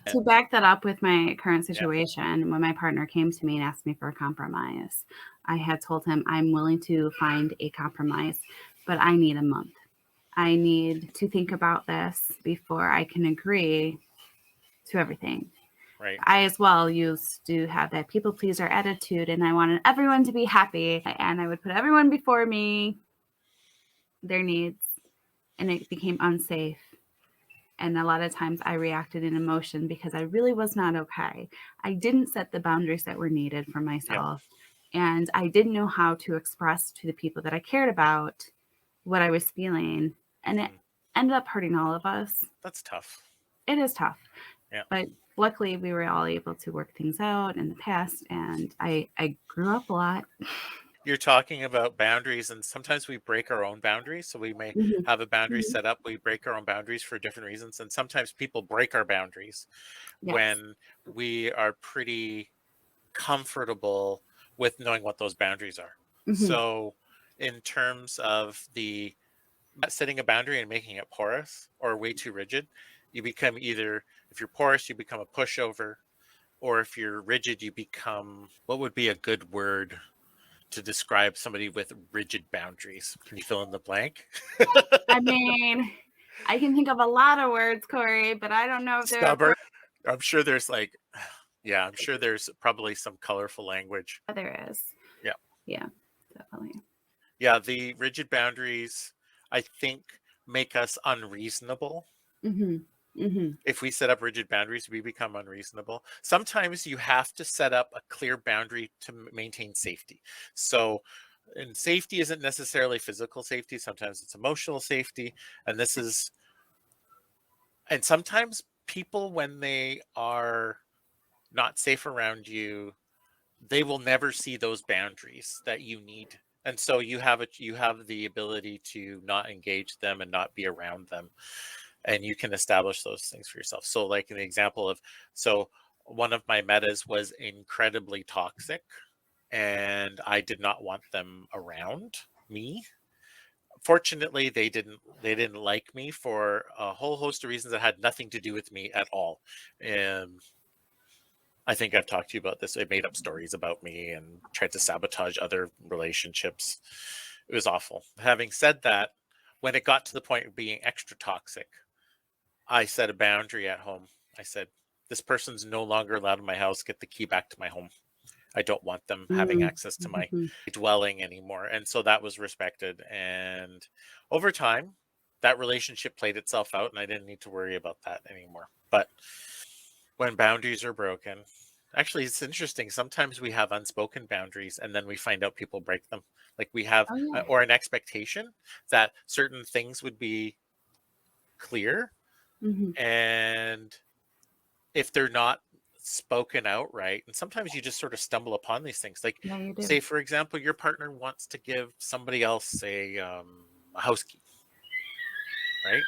To back that up with my current Yeah. situation, when my partner came to me and asked me for a compromise, I had told him I'm willing to find a compromise, but I need a month. I need to think about this before I can agree to everything. Right. I as well used to have that people pleaser attitude, and I wanted everyone to be happy, and I would put everyone before me, their needs, and it became unsafe. And a lot of times I reacted in emotion because I really was not okay. I didn't set the boundaries that were needed for Yeah. myself. And I didn't know how to express to the people that I cared about what I was feeling. And it Mhm. ended up hurting all of us. That's tough. It is tough. Yeah. But luckily, we were all able to work things out in the past. And I grew up a lot. You're talking about boundaries, and sometimes we break our own boundaries. So we may Mhm. have a boundary Mhm. set up. We break our own boundaries for different reasons. And sometimes people break our boundaries Yes. when we are pretty comfortable with knowing what those boundaries are. Hmm. So, in terms of the setting a boundary and making it porous or way too rigid, you become either, if you're porous, you become a pushover, or if you're rigid, you become, what would be a good word to describe somebody with rigid boundaries? Can you fill in the blank? I mean, I can think of a lot of words, Corey, but I don't know if they're Stubborn. appropriate. I'm sure there's like, yeah, I'm sure there's probably some colorful language. There is. Yeah. Yeah, definitely. Yeah. The rigid boundaries, I think, make us unreasonable. Mhm. Mhm. If we set up rigid boundaries, we become unreasonable. Sometimes you have to set up a clear boundary to maintain safety. So, and safety isn't necessarily physical safety, sometimes it's emotional safety. And this is, and sometimes people, when they are not safe around you, they will never see those boundaries that you need. And so you have the ability to not engage them and not be around them, and you can establish those things for yourself. So like an example of, so one of my metas was incredibly toxic, and I did not want them around me. Fortunately, they didn't like me for a whole host of reasons that had nothing to do with me at all. And I think I've talked to you about this. They made up stories about me and tried to sabotage other relationships. It was awful. Having said that, when it got to the point of being extra toxic, I set a boundary at home. I said, this person's no longer allowed in my house. Get the key back to my home. I don't want them having access to my Mm-hmm. dwelling anymore. And so that was respected. And over time, that relationship played itself out, and I didn't need to worry about that anymore. But when boundaries are broken, actually, it's interesting. Sometimes we have unspoken boundaries, and then we find out people break them. Like we have, Oh yeah. or an expectation that certain things would be clear. Mm-hmm. And if they're not spoken out right, and sometimes you just sort of stumble upon these things, like Yeah, you do. say for example your partner wants to give somebody else a house key, right?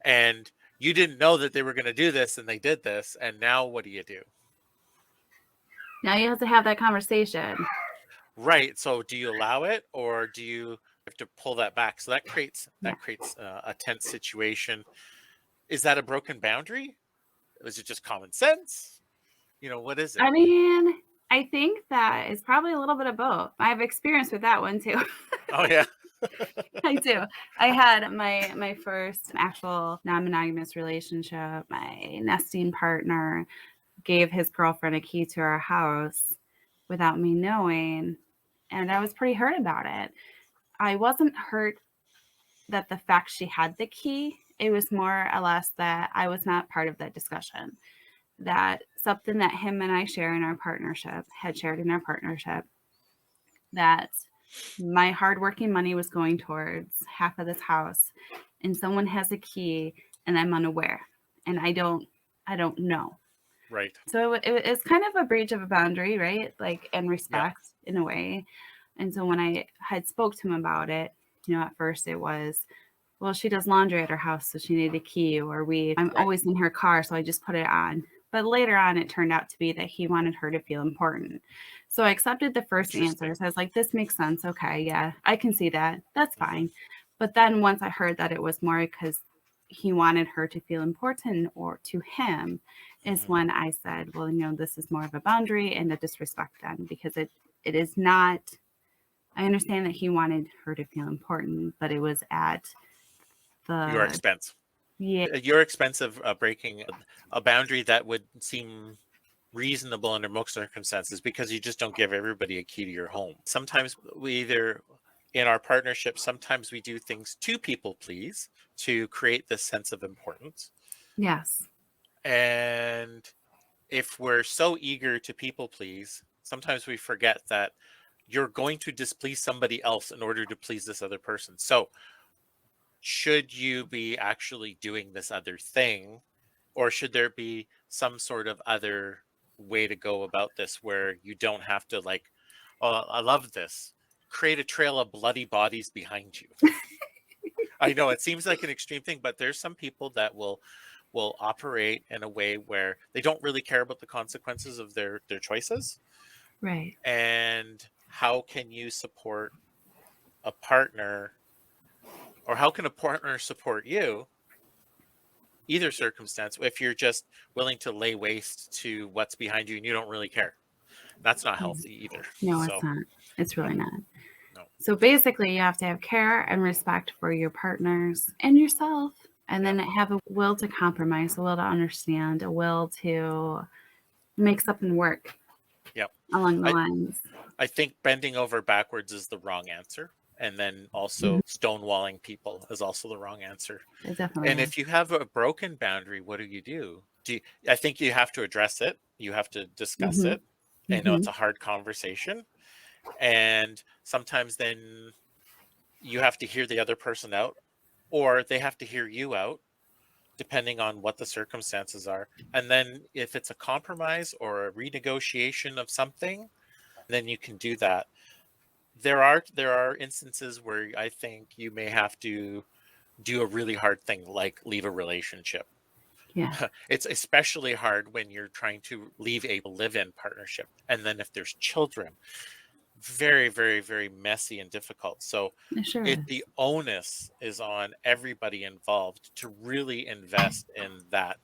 And you didn't know that they were going to do this, and they did this, and now what do you do? Now you have to have that conversation. Right, so do you allow it, or do you have to pull that back? So that creates Yeah. a tense situation. Is that a broken boundary? Is it just common sense? What is it? I mean, I think that is probably a little bit of both. I have experience with that one too. Oh yeah. I do. I had my first actual non-monogamous relationship. My nesting partner gave his girlfriend a key to our house without me knowing, and I was pretty hurt about it. I wasn't hurt that the fact she had the key. It was more or less that I was not part of that discussion. That something that him and I share in our partnership, had shared in our partnership, that my hardworking money was going towards half of this house, and someone has a key and I'm unaware, and I don't know. Right. So it's kind of a breach of a boundary, right? Like, and Yeah. respect in a way. And so when I had spoke to him about it, at first it was, well, she does laundry at her house, so she needed a key, or I'm Right. always in her car, so I just put it on. But later on, it turned out to be that he wanted her to feel important. So I accepted the first Interesting. answers. I was like, this makes sense. Okay, yeah, I can see that. That's Hmm. fine. But then once I heard that it was more because he wanted her to feel important or to him, is Hmm. when I said, well, this is more of a boundary and a disrespect then, because it is not. I understand that he wanted her to feel important, but it was at Your the expense. yeah. Your expense of breaking a boundary that would seem reasonable under most circumstances, because you just don't give everybody a key to your home. Sometimes we either, in our partnership, sometimes we do things to people please, to create this sense of importance. Yes. And if we're so eager to people please, sometimes we forget that you're going to displease somebody else in order to please this other person. So should you be actually doing this other thing, or should there be some sort of other way to go about this where you don't have to, like, oh, I love this, create a trail of bloody bodies behind you? I know it seems like an extreme thing, but there's some people that will operate in a way where they don't really care about the consequences of their choices. Right. And how can you support a partner, or how can a partner support you, either circumstance, if you're just willing to lay waste to what's behind you and you don't really care? That's not Yeah. healthy either. No, it's So not. It's no, really not. no. So basically, you have to have care and respect for your partners and yourself, and Yeah. then have a will to compromise, a will to understand, a will to make something work Yeah. along the I, lines. I think bending over backwards is the wrong answer. And then Mhm. also stonewalling people is also the wrong answer. It definitely And is. if you have a broken boundary, what do you do? I think you have to address it. You have to discuss Hmm. it. I know Hmm. it's a hard conversation. And sometimes then you have to hear the other person out, or they have to hear you out, depending on what the circumstances are. And then if it's a compromise or a renegotiation of something, then you can do that. There are instances where I think you may have to do a really hard thing, like leave a relationship. Yeah. It's especially hard when you're trying to leave a live-in partnership, and then if there's children, very, very, very messy and difficult. So It sure the is. onus is on everybody involved to really invest in that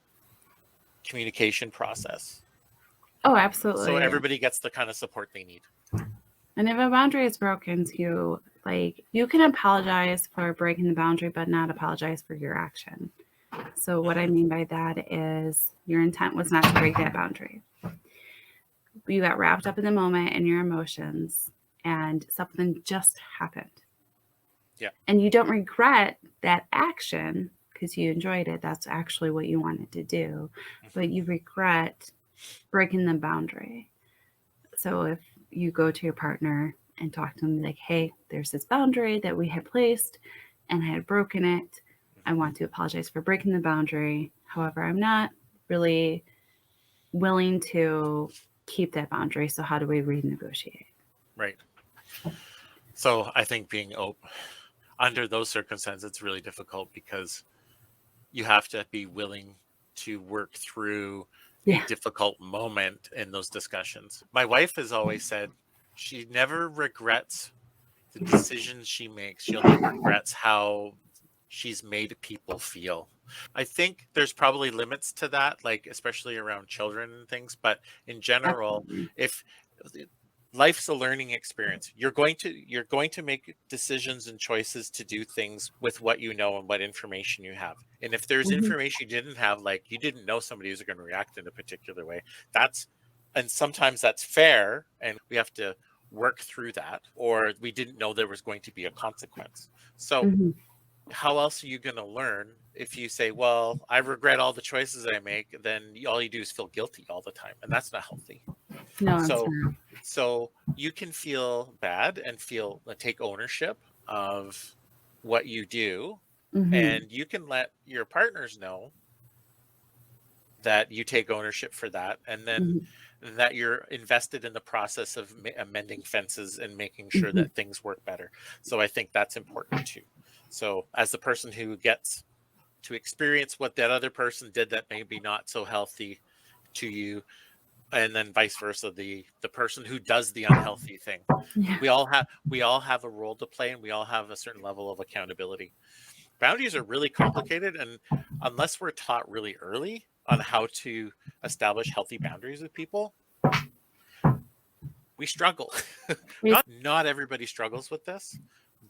communication process, Oh, so absolutely. everybody gets the kind of support they need. And if a boundary is broken too, like you can apologize for breaking the boundary, but not apologize for your action. So what I Mhm. mean by that is your intent was not to break that boundary. You got wrapped up in the moment and your emotions, and something just happened. Yeah. And you don't regret that action because you enjoyed it. That's actually what you wanted to do. But Mhm. you regret breaking the boundary. So if you go to your partner and talk to them like, hey, there's this boundary that we had placed and I had broken it. I Mhm. want to apologize for breaking the boundary. However, I'm not really willing to keep that boundary. So how do we renegotiate? Right. So I think being under those circumstances, it's really difficult because you have to be willing to work through a Yeah. difficult moment in those discussions. My wife has always said she never regrets the decisions she makes. She only regrets how she's made people feel. I think there's probably limits to that, like especially around children and things, but in general, Absolutely. if life's a learning experience, you're going to make decisions and choices to do things with what you know and what information you have. And if there's Mhm. information you didn't have, like you didn't know somebody was going to react in a particular way, that's and sometimes that's fair, and we have to work through that, or we didn't know there was going to be a consequence. So Mhm. how else are you going to learn if you say, well, I regret all the choices I make, then all you do is feel guilty all the time, and that's not healthy. No, it's So not. you can feel bad and take ownership of what you do, Mhm. and you can let your partners know that you take ownership for that, and then Mhm. that you're invested in the process of amending fences and making sure Mhm. that things work better. So I think that's important too. So as the person who gets to experience what that other person did that may be not so healthy to you, and then vice versa, the person who does the unhealthy thing, Yeah. we all have a role to play, and we all have a certain level of accountability. Boundaries are really complicated, and unless we're taught really early on how to establish healthy boundaries with people, we struggle. We Not everybody struggles with this,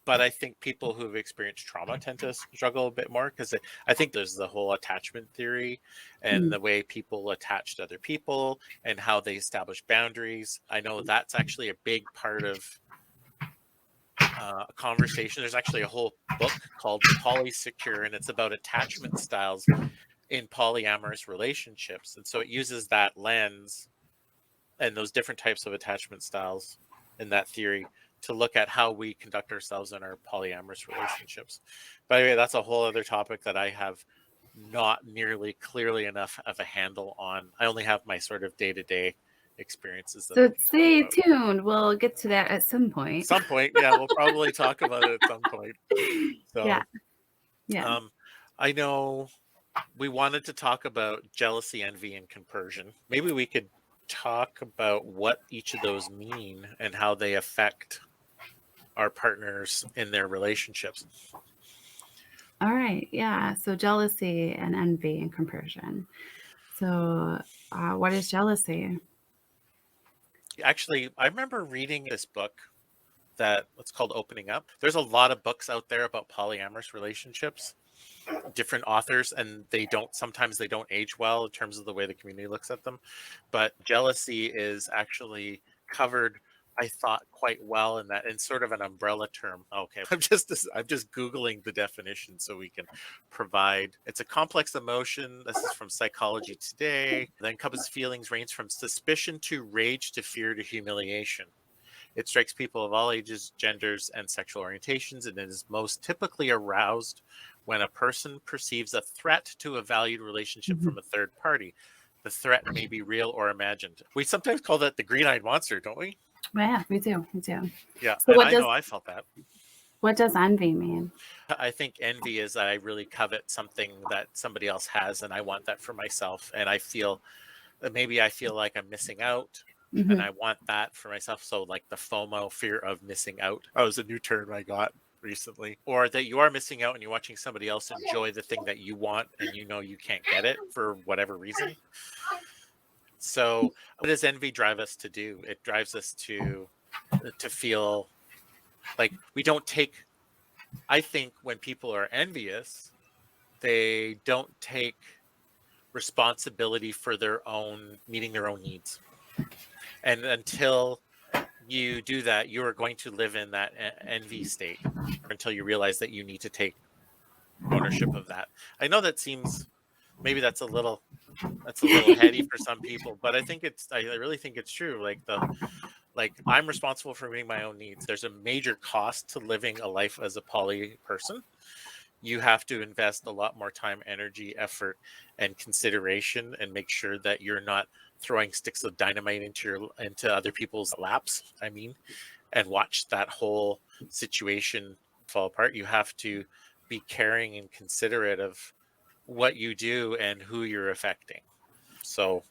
but I think people who have experienced trauma tend to struggle a bit more, because I think there's the whole attachment theory and mm, the way people attach to other people and how they establish boundaries. I know that's actually a big part of a conversation. There's actually a whole book called Polysecure, and it's about attachment styles in polyamorous relationships. And so it uses that lens and those different types of attachment styles in that theory to look at how we conduct ourselves in our polyamorous relationships. By the way, that's a whole other topic that I have not nearly clearly enough of a handle on. I only have my sort of day-to-day experiences that I so can talk stay about. tuned. We'll get to that at some point. Some point, yeah, we'll probably talk about it at some point. Yeah. So, Yeah. um, I know we wanted to talk about jealousy, envy, and compersion. Maybe we could talk about what each of those mean and how they affect our partners in their relationships. All right. Yeah. So jealousy and envy and comparison. So, what is jealousy? Actually, I remember reading this book that it's called Opening Up. There's a lot of books out there about polyamorous relationships, different authors, and sometimes they don't age well in terms of the way the community looks at them. But jealousy is actually covered, I thought, quite well in that, in sort of an umbrella term. Okay, I'm just googling the definition so we can provide. It's a complex emotion. This is from Psychology Today. That encompasses feelings range from suspicion to rage to fear to humiliation. It strikes people of all ages, genders, and sexual orientations, and it is most typically aroused when a person perceives a threat to a valued relationship Mhm. from a third party. The threat may be real or imagined. We sometimes call that the green eyed monster, don't we? Yeah, me too. Me too. Yeah, So and I know I felt that. what does envy mean? I think envy is I really covet something that somebody else has, and I want that for myself. And I feel maybe I feel like I'm missing out, and Mm-hmm. I want that for myself. So, like the FOMO, fear of missing out. Oh, was a new term I got recently. Or that you are missing out and you're watching somebody else enjoy the thing that you want, and you know you can't get it for whatever reason. So, what does envy drive us to do? It drives us to feel like we don't take. I think when people are envious, they don't take responsibility for their own meeting their own needs. And until you do that, you are going to live in that envy state until you realize that you need to take ownership of that. I know that seems maybe that's a little heady for some people, but I really think it's true. Like I'm responsible for meeting my own needs. There's a major cost to living a life as a poly person. You have to invest a lot more time, energy, effort, and consideration, and make sure that you're not throwing sticks of dynamite into other people's laps. I mean, and watch that whole situation fall apart. You have to be caring and considerate of what you do and who you're affecting. So,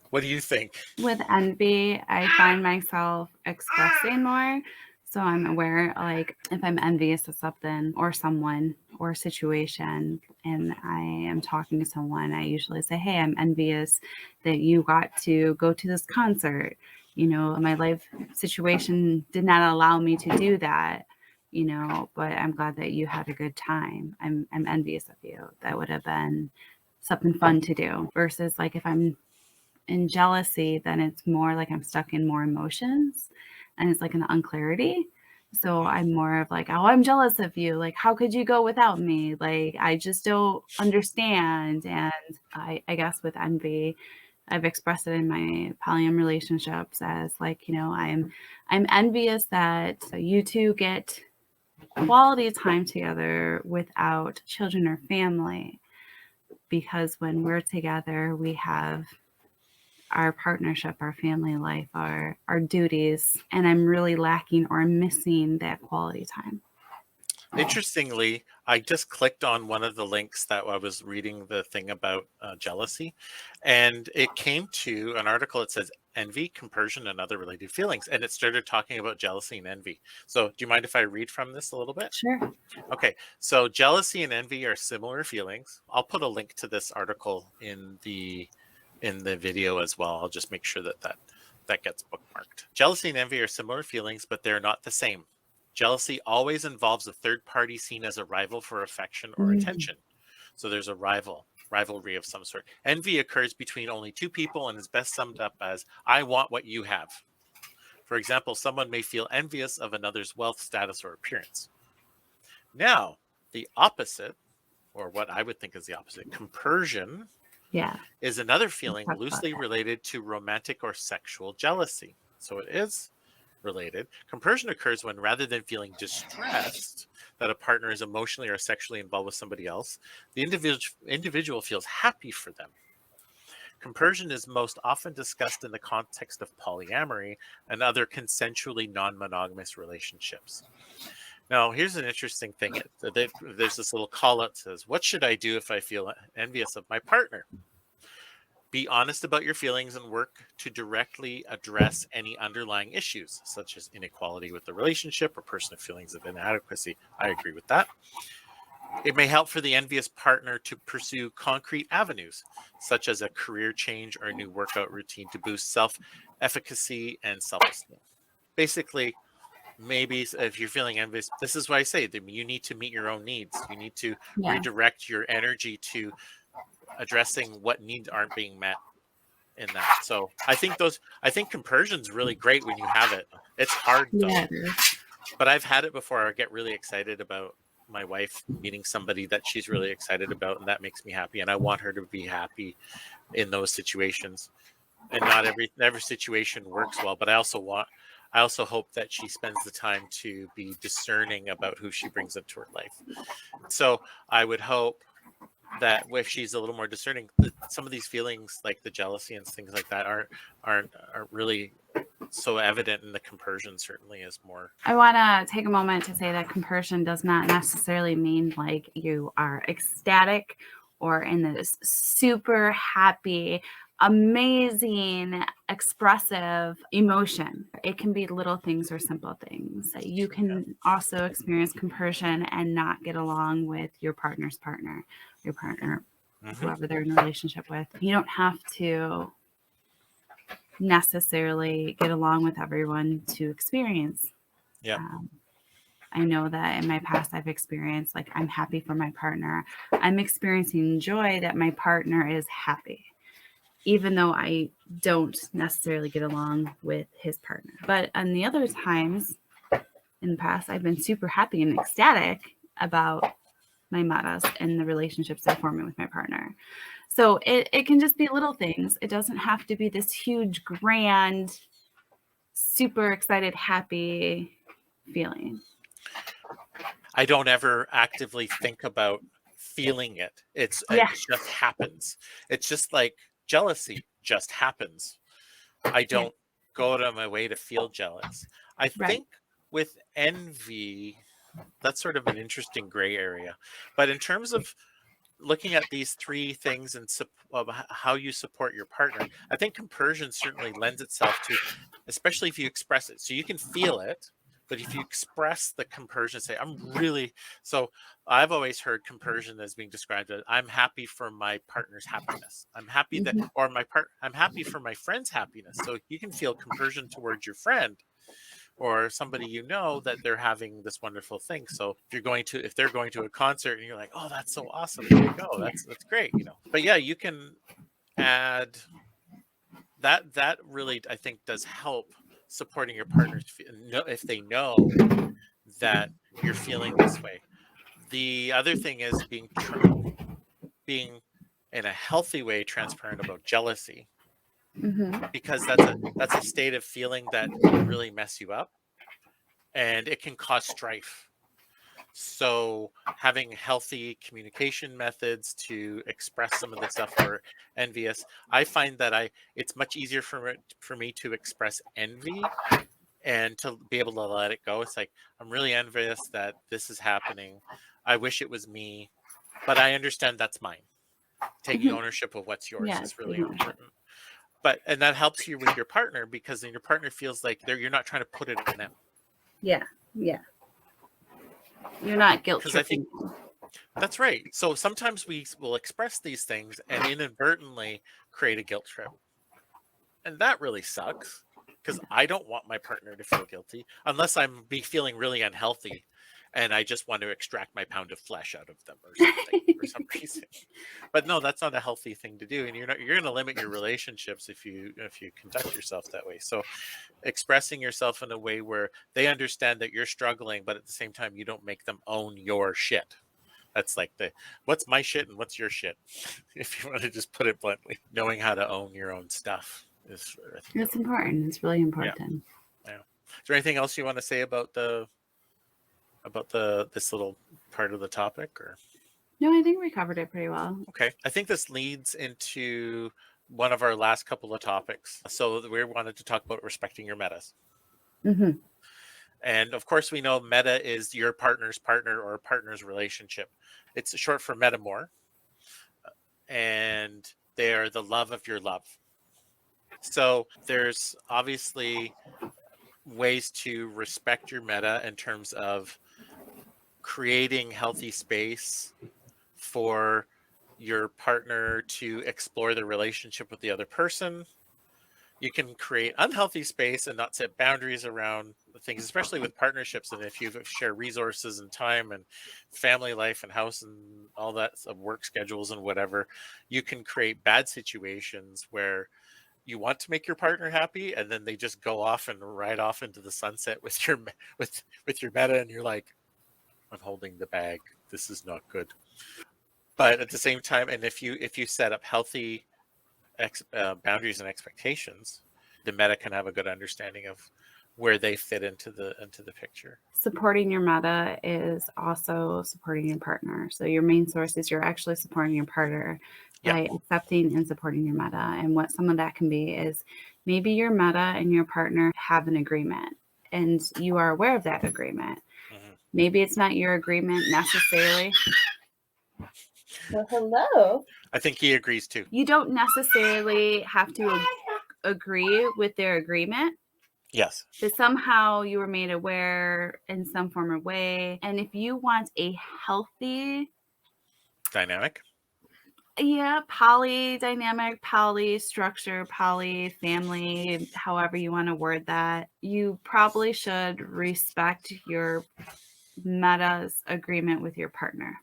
what do you think? With envy, I find myself expressing more. So I'm aware, like, if I'm envious of something or someone or a situation, and I am talking to someone, I usually say, "Hey, I'm envious that you got to go to this concert. You know, my life situation did not allow me to do that. You know, but I'm glad that you had a good time. I'm envious of you. That would have been something fun to do." Versus like if I'm in jealousy, then it's more like I'm stuck in more emotions and it's like an unclarity. So Mm, I'm more of like, oh, I'm jealous of you. Like, how could you go without me? Like, I just don't understand. And I guess with envy, I've expressed it in my polyam relationships as like, you know, I'm envious that you two get quality time together without children or family. Because when we're together, we have our partnership, our family life, our duties, and I'm really lacking or missing that quality time. Interestingly, I just clicked on one of the links that I was reading the thing about jealousy, and it came to an article that says envy, compersion, and other related feelings. And it started talking about jealousy and envy. So, do you mind if I read from this a little bit? Sure. Okay, so jealousy and envy are similar feelings. I'll put a link to this article in the video as well. I'll just make sure that gets bookmarked. Jealousy and envy are similar feelings, but they're not the same. Jealousy always involves a third party seen as a rival for affection or Mm, attention. So there's a rivalry of some sort. Envy occurs between only two people and is best summed up as I want what you have. For example, someone may feel envious of another's wealth, status, or appearance. Now, the opposite, or what I would think is the opposite, compersion, yeah, is another let's feeling talk about loosely that. related to romantic or sexual jealousy. So it is related. Compersion occurs when rather than feeling distressed that a partner is emotionally or sexually involved with somebody else, the individual feels happy for them. Compersion is most often discussed in the context of polyamory and other consensually non monogamous relationships. Now, here's an interesting thing. There's this little call out that says, what should I do if I feel envious of my partner? Be honest about your feelings and work to directly address any underlying issues, such as inequality with the relationship or personal feelings of inadequacy. I agree with that. It may help for the envious partner to pursue concrete avenues, such as a career change or a new workout routine to boost self efficacy and self esteem. Basically, maybe if you're feeling envious, this is why I say that you need to meet your own needs. You need to Yeah, redirect your energy to addressing what needs aren't being met in that. So I think compersion's really great when you have it. It's hard yeah, though, it is. but I've had it before. I get really excited about my wife meeting somebody that she's really excited about, and that makes me happy. And I want her to be happy in those situations. And not every situation works well, but I also hope that she spends the time to be discerning about who she brings into her life. So I would hope that if she's a little more discerning, that some of these feelings like the jealousy and things like that aren't really so evident, and the compersion certainly is more. I want to take a moment to say that compersion does not necessarily mean like you are ecstatic or in this super happy, amazing, expressive emotion. It can be little things or simple things. You can also experience compersion and not get along with your partner's partner, your partner, whoever they're in a relationship with. You don't have to necessarily get along with everyone to experience. Yeah. I know that in my past I've experienced like I'm happy for my partner. I'm experiencing joy that my partner is happy, even though I don't necessarily get along with his partner. But on the other times in the past, I've been super happy and ecstatic about my metas and the relationships I'm forming with my partner. So it can just be little things. It doesn't have to be this huge, grand, super excited, happy feeling. I don't ever actively think about feeling it. It just happens. It's just like jealousy just happens. I don't go out of my way to feel jealous. I think with envy, that's sort of an interesting gray area. But in terms of looking at these three things and how you support your partner, I think compersion certainly lends itself to, especially if you express it. So you can feel it, but if you express the compersion, say, so I've always heard compersion as being described as I'm happy for my partner's happiness. I'm happy that, or I'm happy for my friend's happiness. So you can feel compersion towards your friend or somebody you know that they're having this wonderful thing. So if they're going to a concert and you're like, oh, that's so awesome, there you go, that's great, But yeah, you can add that really, I think, does help supporting your partners if they know that you're feeling this way. The other thing is being in a healthy way transparent about jealousy, because that's a state of feeling that can really mess you up and it can cause strife. So having healthy communication methods to express some of the stuff we're envious, I find that it's much easier for me to express envy and to be able to let it go. It's like, I'm really envious that this is happening. I wish it was me, but I understand that's mine. Taking ownership of what's yours is really important. And that helps you with your partner, because then your partner feels like you're not trying to put it on them. Yeah. You're not guilt Because I think tripping. that's right. So sometimes we will express these things and inadvertently create a guilt trip. And that really sucks, because I don't want my partner to feel guilty unless I'm feeling really unhealthy and I just want to extract my pound of flesh out of them or something for some reason. But no, that's not a healthy thing to do. And you're going to limit your relationships if you conduct yourself that way. So expressing yourself in a way where they understand that you're struggling, but at the same time, you don't make them own your shit. That's like what's my shit and what's your shit, if you want to just put it bluntly. Knowing how to own your own stuff is, It's important. It's really important. Yeah. Is there anything else you want to say about this little part of the topic, or? No, I think we covered it pretty well. Okay. I think this leads into one of our last couple of topics. So we wanted to talk about respecting your metas. And of course, we know meta is your partner's partner or partner's relationship. It's short for metamor. And they are the love of your love. So there's obviously ways to respect your meta in terms of creating healthy space for your partner to explore the relationship with the other person. You can create unhealthy space and not set boundaries around things, especially with partnerships. And if you share resources and time and family life and house and all that, work schedules and whatever, you can create bad situations where you want to make your partner happy and then they just go off and ride off into the sunset with your meta, and you're like, I'm holding the bag, this is not good. But at the same time, and if you set up healthy boundaries and expectations, the meta can have a good understanding of where they fit into the picture. Supporting your meta is also supporting your partner. So your main source is you're actually supporting your partner by accepting and supporting your meta. And what some of that can be is Maybe your meta and your partner have an agreement and you are aware of that agreement. Mhm. Maybe it's not your agreement necessarily. Well, hello. I think he agrees too. You don't necessarily have to agree with their agreement, Yes. but somehow you were made aware in some form or way. And if you want a healthy, Dynamic. poly dynamic, poly structure, poly family, however you want to word that, you probably should respect your meta's agreement with your partner.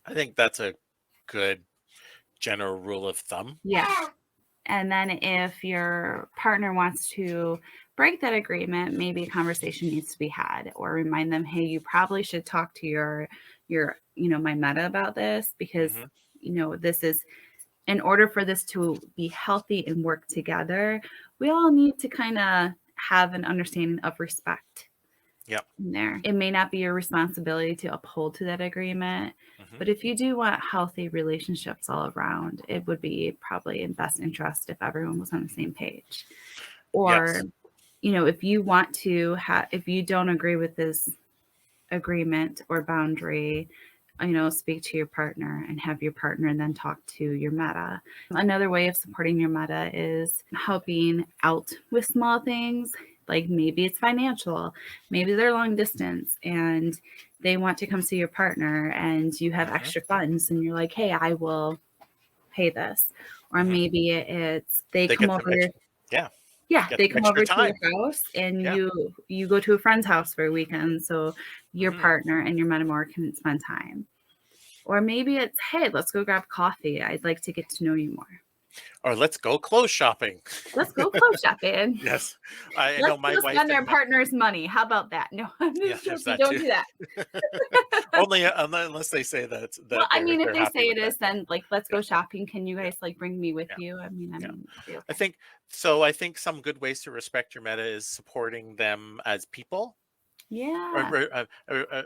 I think that's a good general rule of thumb. Yeah. And then if your partner wants to break that agreement, maybe a conversation needs to be had, or remind them, hey, you probably should talk to your my meta about this, because this is, in order for this to be healthy and work together, we all need to kind of have an understanding of respect. Yep. In there, it may not be your responsibility to uphold to that agreement, but if you do want healthy relationships all around, it would be probably in best interest if everyone was on the same page. Or, yes. If you want to if you don't agree with this agreement or boundary, speak to your partner and have your partner and then talk to your meta. Another way of supporting your meta is helping out with small things. Like maybe it's financial, maybe they're long distance and they want to come see your partner and you have extra funds and you're like, hey, I will pay this. Or maybe it's they come over. They come over to your house and you go to a friend's house for a weekend, so your partner and your metamor can spend time. Or maybe it's, hey, let's go grab coffee. I'd like to get to know you more. Or let's go clothes shopping. Let's go clothes shopping. Yes. I Let's know my wife spend our partner's money. How about that? No, I'm just joking. Don't do that. Only unless they say that. Well, I mean, if they say it is, then like, let's go shopping. Can you guys like bring me with you? I mean, okay. I think so. I think some good ways to respect your meta is supporting them as people. Yeah. Or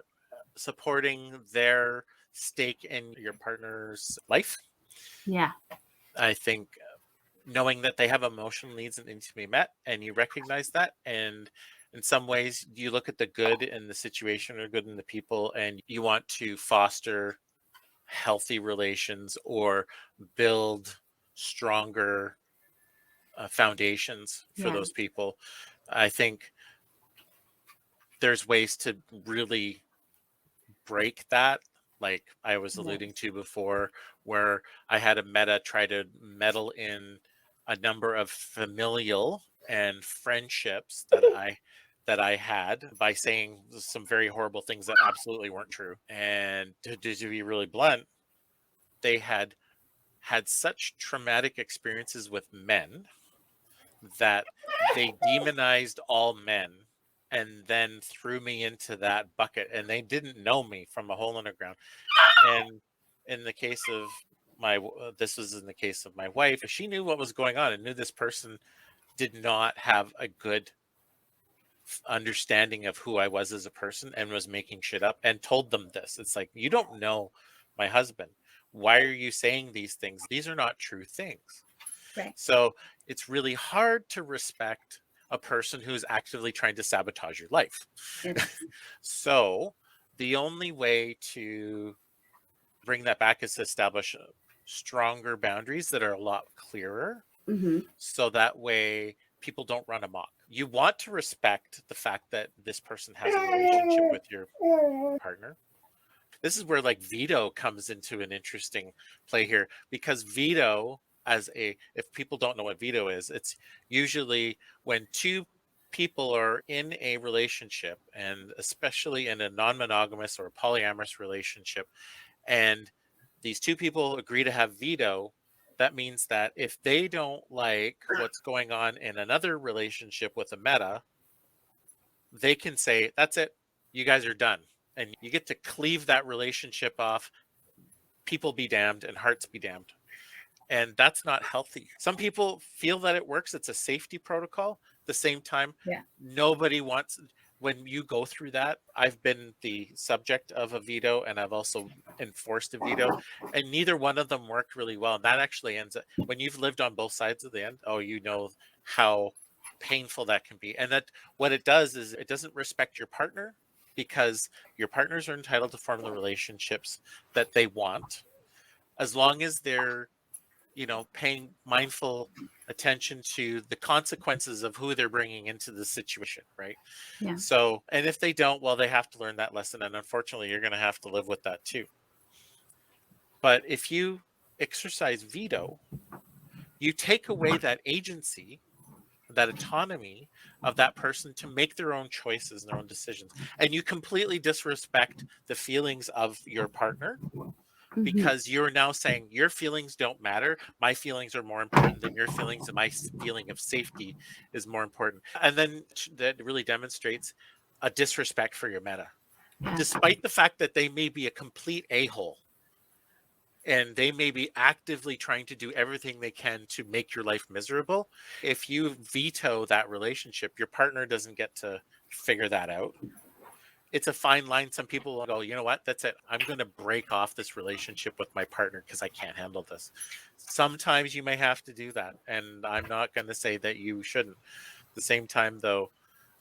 supporting their stake in your partner's life. Yeah. I think knowing that they have emotional needs that need to be met and you recognize that, and in some ways you look at the good in the situation or good in the people and you want to foster healthy relations or build stronger foundations for those people. I think there's ways to really break that, like I was alluding to before, where I had a meta try to meddle in a number of familial and friendships that I had by saying some very horrible things that absolutely weren't true. And to be really blunt, they had such traumatic experiences with men that they demonized all men and then threw me into that bucket, and they didn't know me from a hole in the ground. And in the case of this was in the case of my wife, she knew what was going on and knew this person did not have a good understanding of who I was as a person and was making shit up, and told them this. It's like, you don't know my husband. Why are you saying these things? These are not true things. Right. So it's really hard to respect a person who's actively trying to sabotage your life. So the only way to bring that back is to establish stronger boundaries that are a lot clearer. So that way people don't run amok. You want to respect the fact that this person has a relationship with your partner. This is where like veto comes into an interesting play here, because veto, if people don't know what veto is, it's usually when two people are in a relationship, and especially in a non-monogamous or a polyamorous relationship, and these two people agree to have veto. That means that if they don't like what's going on in another relationship with a meta, they can say, that's it, you guys are done. And you get to cleave that relationship off. People be damned and hearts be damned. And that's not healthy. Some people feel that it works. It's a safety protocol. At the same time, nobody wants, when you go through that, I've been the subject of a veto and I've also enforced a veto, and neither one of them worked really well. And that actually ends up, when you've lived on both sides of the end, oh, you know how painful that can be. And that what it does is it doesn't respect your partner, because your partners are entitled to form the relationships that they want, as long as they're, paying mindful attention to the consequences of who they're bringing into the situation, right? Yeah. So, and if they don't, well, they have to learn that lesson. And unfortunately, you're going to have to live with that too. But if you exercise veto, you take away that agency, that autonomy of that person to make their own choices and their own decisions. And you completely disrespect the feelings of your partner, Hmm. because you're now saying your feelings don't matter. My feelings are more important than your feelings, and my feeling of safety is more important. And then that really demonstrates a disrespect for your meta, Yeah. despite the fact that they may be a complete a-hole and they may be actively trying to do everything they can to make your life miserable. If you veto that relationship, your partner doesn't get to figure that out. It's a fine line. Some people will go, you know what, that's it. I'm going to break off this relationship with my partner because I can't handle this. Sometimes you may have to do that. And I'm not going to say that you shouldn't. At the same time, though,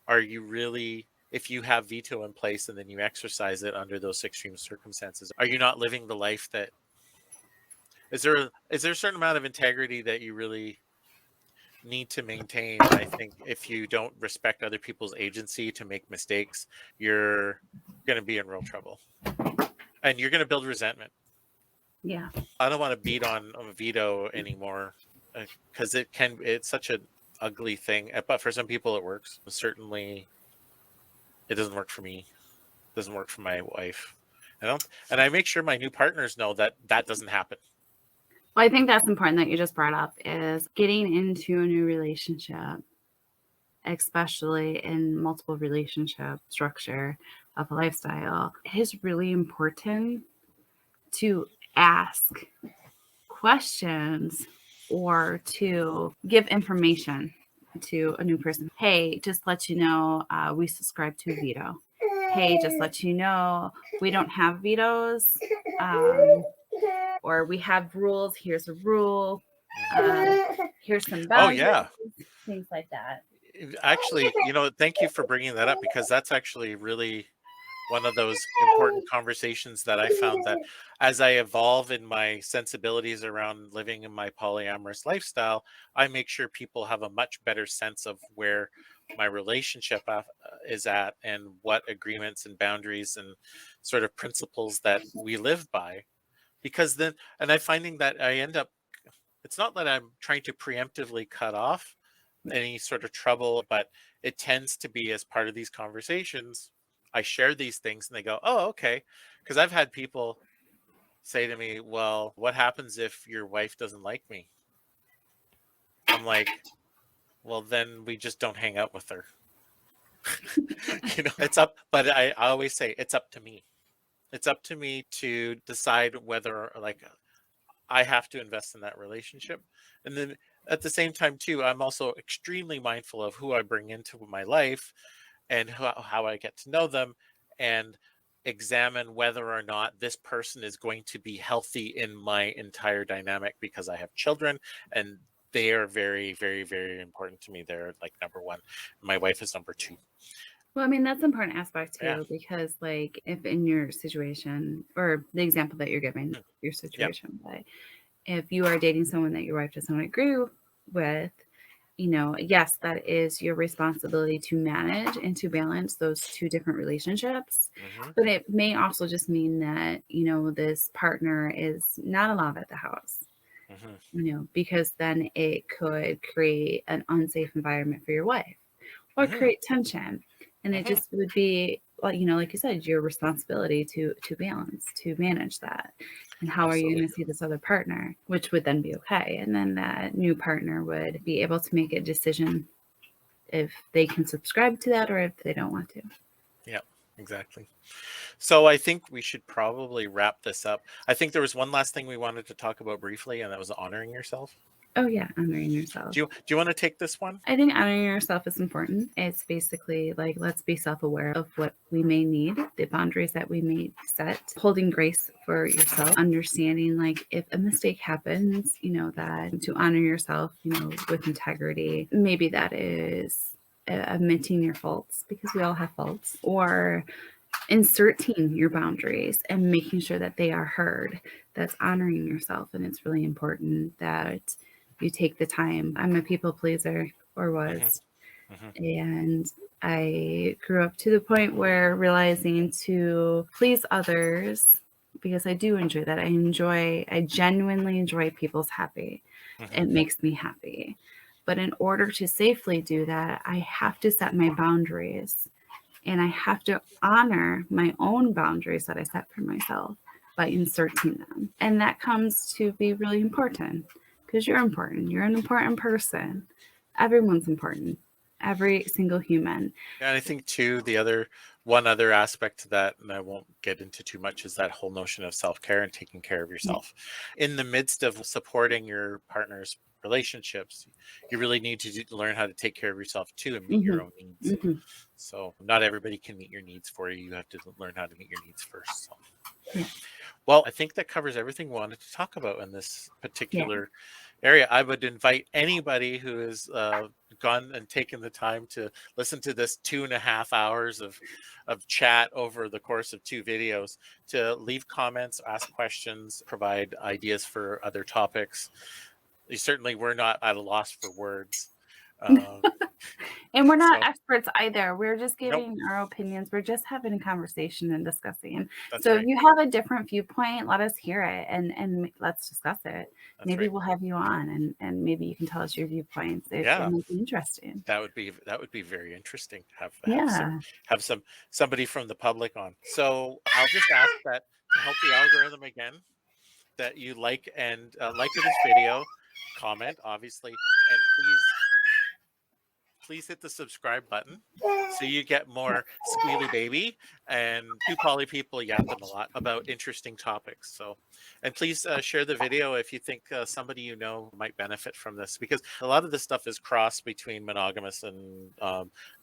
are you really, if you have veto in place and then you exercise it under those extreme circumstances, are you not living the life that, is there a certain amount of integrity that you really need to maintain? And I think if you don't respect other people's agency to make mistakes, you're going to be in real trouble, and you're going to build resentment. Yeah. I don't want to beat on a veto anymore, because it's such an ugly thing. But for some people, it works. Certainly, it doesn't work for me. It doesn't work for my wife. And I make sure my new partners know that that doesn't happen. Well, I think that's important that you just brought up is getting into a new relationship, especially in multiple relationship structure of a lifestyle. It is really important to ask questions or to give information to a new person. Hey, just let you know, we subscribe to veto. Hey, just let you know, we don't have vetoes, or we have rules. Here's a rule. Here's some Oh boundaries, yeah, things like that. actually, thank you for bringing that up, because that's actually really one of those important conversations that I found, that as I evolve in my sensibilities around living in my polyamorous lifestyle, I make sure people have a much better sense of where my relationship is at, and what agreements and boundaries and sort of principles that we live by. Because then, and I'm finding that I end up, it's not that I'm trying to preemptively cut off any sort of trouble, but it tends to be as part of these conversations. I share these things and they go, oh, okay. Because I've had people say to me, well, what happens if your wife doesn't like me? I'm like, well, then we just don't hang out with her. It's up, but I always say it's up to me. It's up to me to decide whether, like, I have to invest in that relationship. And then at the same time, too, I'm also extremely mindful of who I bring into my life, and how I get to know them, and examine whether or not this person is going to be healthy in my entire dynamic, because I have children and they are very, very, very important to me. They're like number one. My wife is number two. Well, I mean, that's an important aspect Yeah. too, because like if in your situation or the example that you're giving, your Yep. situation, but if you are dating someone that your wife doesn't agree with, yes, that is your responsibility to manage and to balance those two different relationships. Hmm. But it may also just mean that, this partner is not allowed at the house, Hmm. because then it could create an unsafe environment for your wife or Hmm. create tension. And it Hmm. just would be, like you said, your responsibility to balance, to manage that. And how are you Absolutely. going to see this other partner, which would then be okay. And then that new partner would be able to make a decision if they can subscribe to that or if they don't want to. Yeah, exactly. So I think we should probably wrap this up. I think there was one last thing we wanted to talk about briefly, and that was honoring yourself. Oh yeah, honoring yourself. Do you want to take this one? I think honoring yourself is important. It's basically like, let's be self-aware of what we may need, the boundaries that we may set, holding grace for yourself, understanding like if a mistake happens, that to honor yourself, with integrity. Maybe that is admitting your faults, because we all have faults, or inserting your boundaries and making sure that they are heard. That's honoring yourself. And it's really important that you take the time. I'm a people pleaser, or was. And I grew up to the point where realizing to please others, because I do enjoy that. I genuinely enjoy people's happy. It makes me happy. But in order to safely do that, I have to set my boundaries. And I have to honor my own boundaries that I set for myself by inserting them. And that comes to be really important, because you're important. You're an important person. Everyone's important. Every single human. And I think too, one other aspect to that, and I won't get into too much, is that whole notion of self-care and taking care of yourself. In the midst of supporting your partner's relationships, you really need to learn how to take care of yourself too, and meet your own needs. So not everybody can meet your needs for you. You have to learn how to meet your needs first. So. Well, I think that covers everything we wanted to talk about in this particular area. I would invite anybody who has gone and taken the time to listen to this 2.5 hours of chat over the course of 2 videos to leave comments, ask questions, provide ideas for other topics. Certainly, we're not at a loss for words. And we're not experts either. We're just giving our opinions. We're just having a conversation and discussing. So if you have a different viewpoint, let us hear it and let's discuss it. Maybe we'll have you on and maybe you can tell us your viewpoints. It might be interesting. That would be very interesting to have somebody from the public on. So I'll just ask that to help the algorithm again, that you like this video, comment obviously, and please hit the subscribe button so you get more Squealy Baby and 2 poly people yapping a lot about interesting topics. So, and please share the video if you think somebody you know might benefit from this, because a lot of this stuff is crossed between monogamous and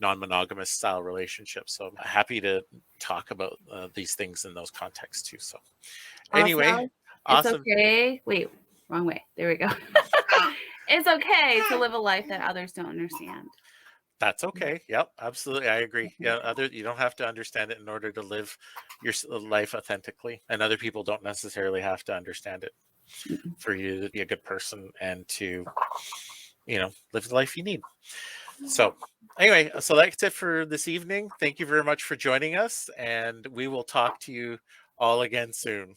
non-monogamous style relationships. So I'm happy to talk about these things in those contexts too. So anyway, also, awesome. It's okay. Wait, wrong way. There we go. It's okay to live a life that others don't understand. That's okay. Yep, absolutely. I agree. Yeah, you don't have to understand it in order to live your life authentically, and other people don't necessarily have to understand it for you to be a good person and to, live the life you need. So anyway, so that's it for this evening. Thank you very much for joining us, and we will talk to you all again soon.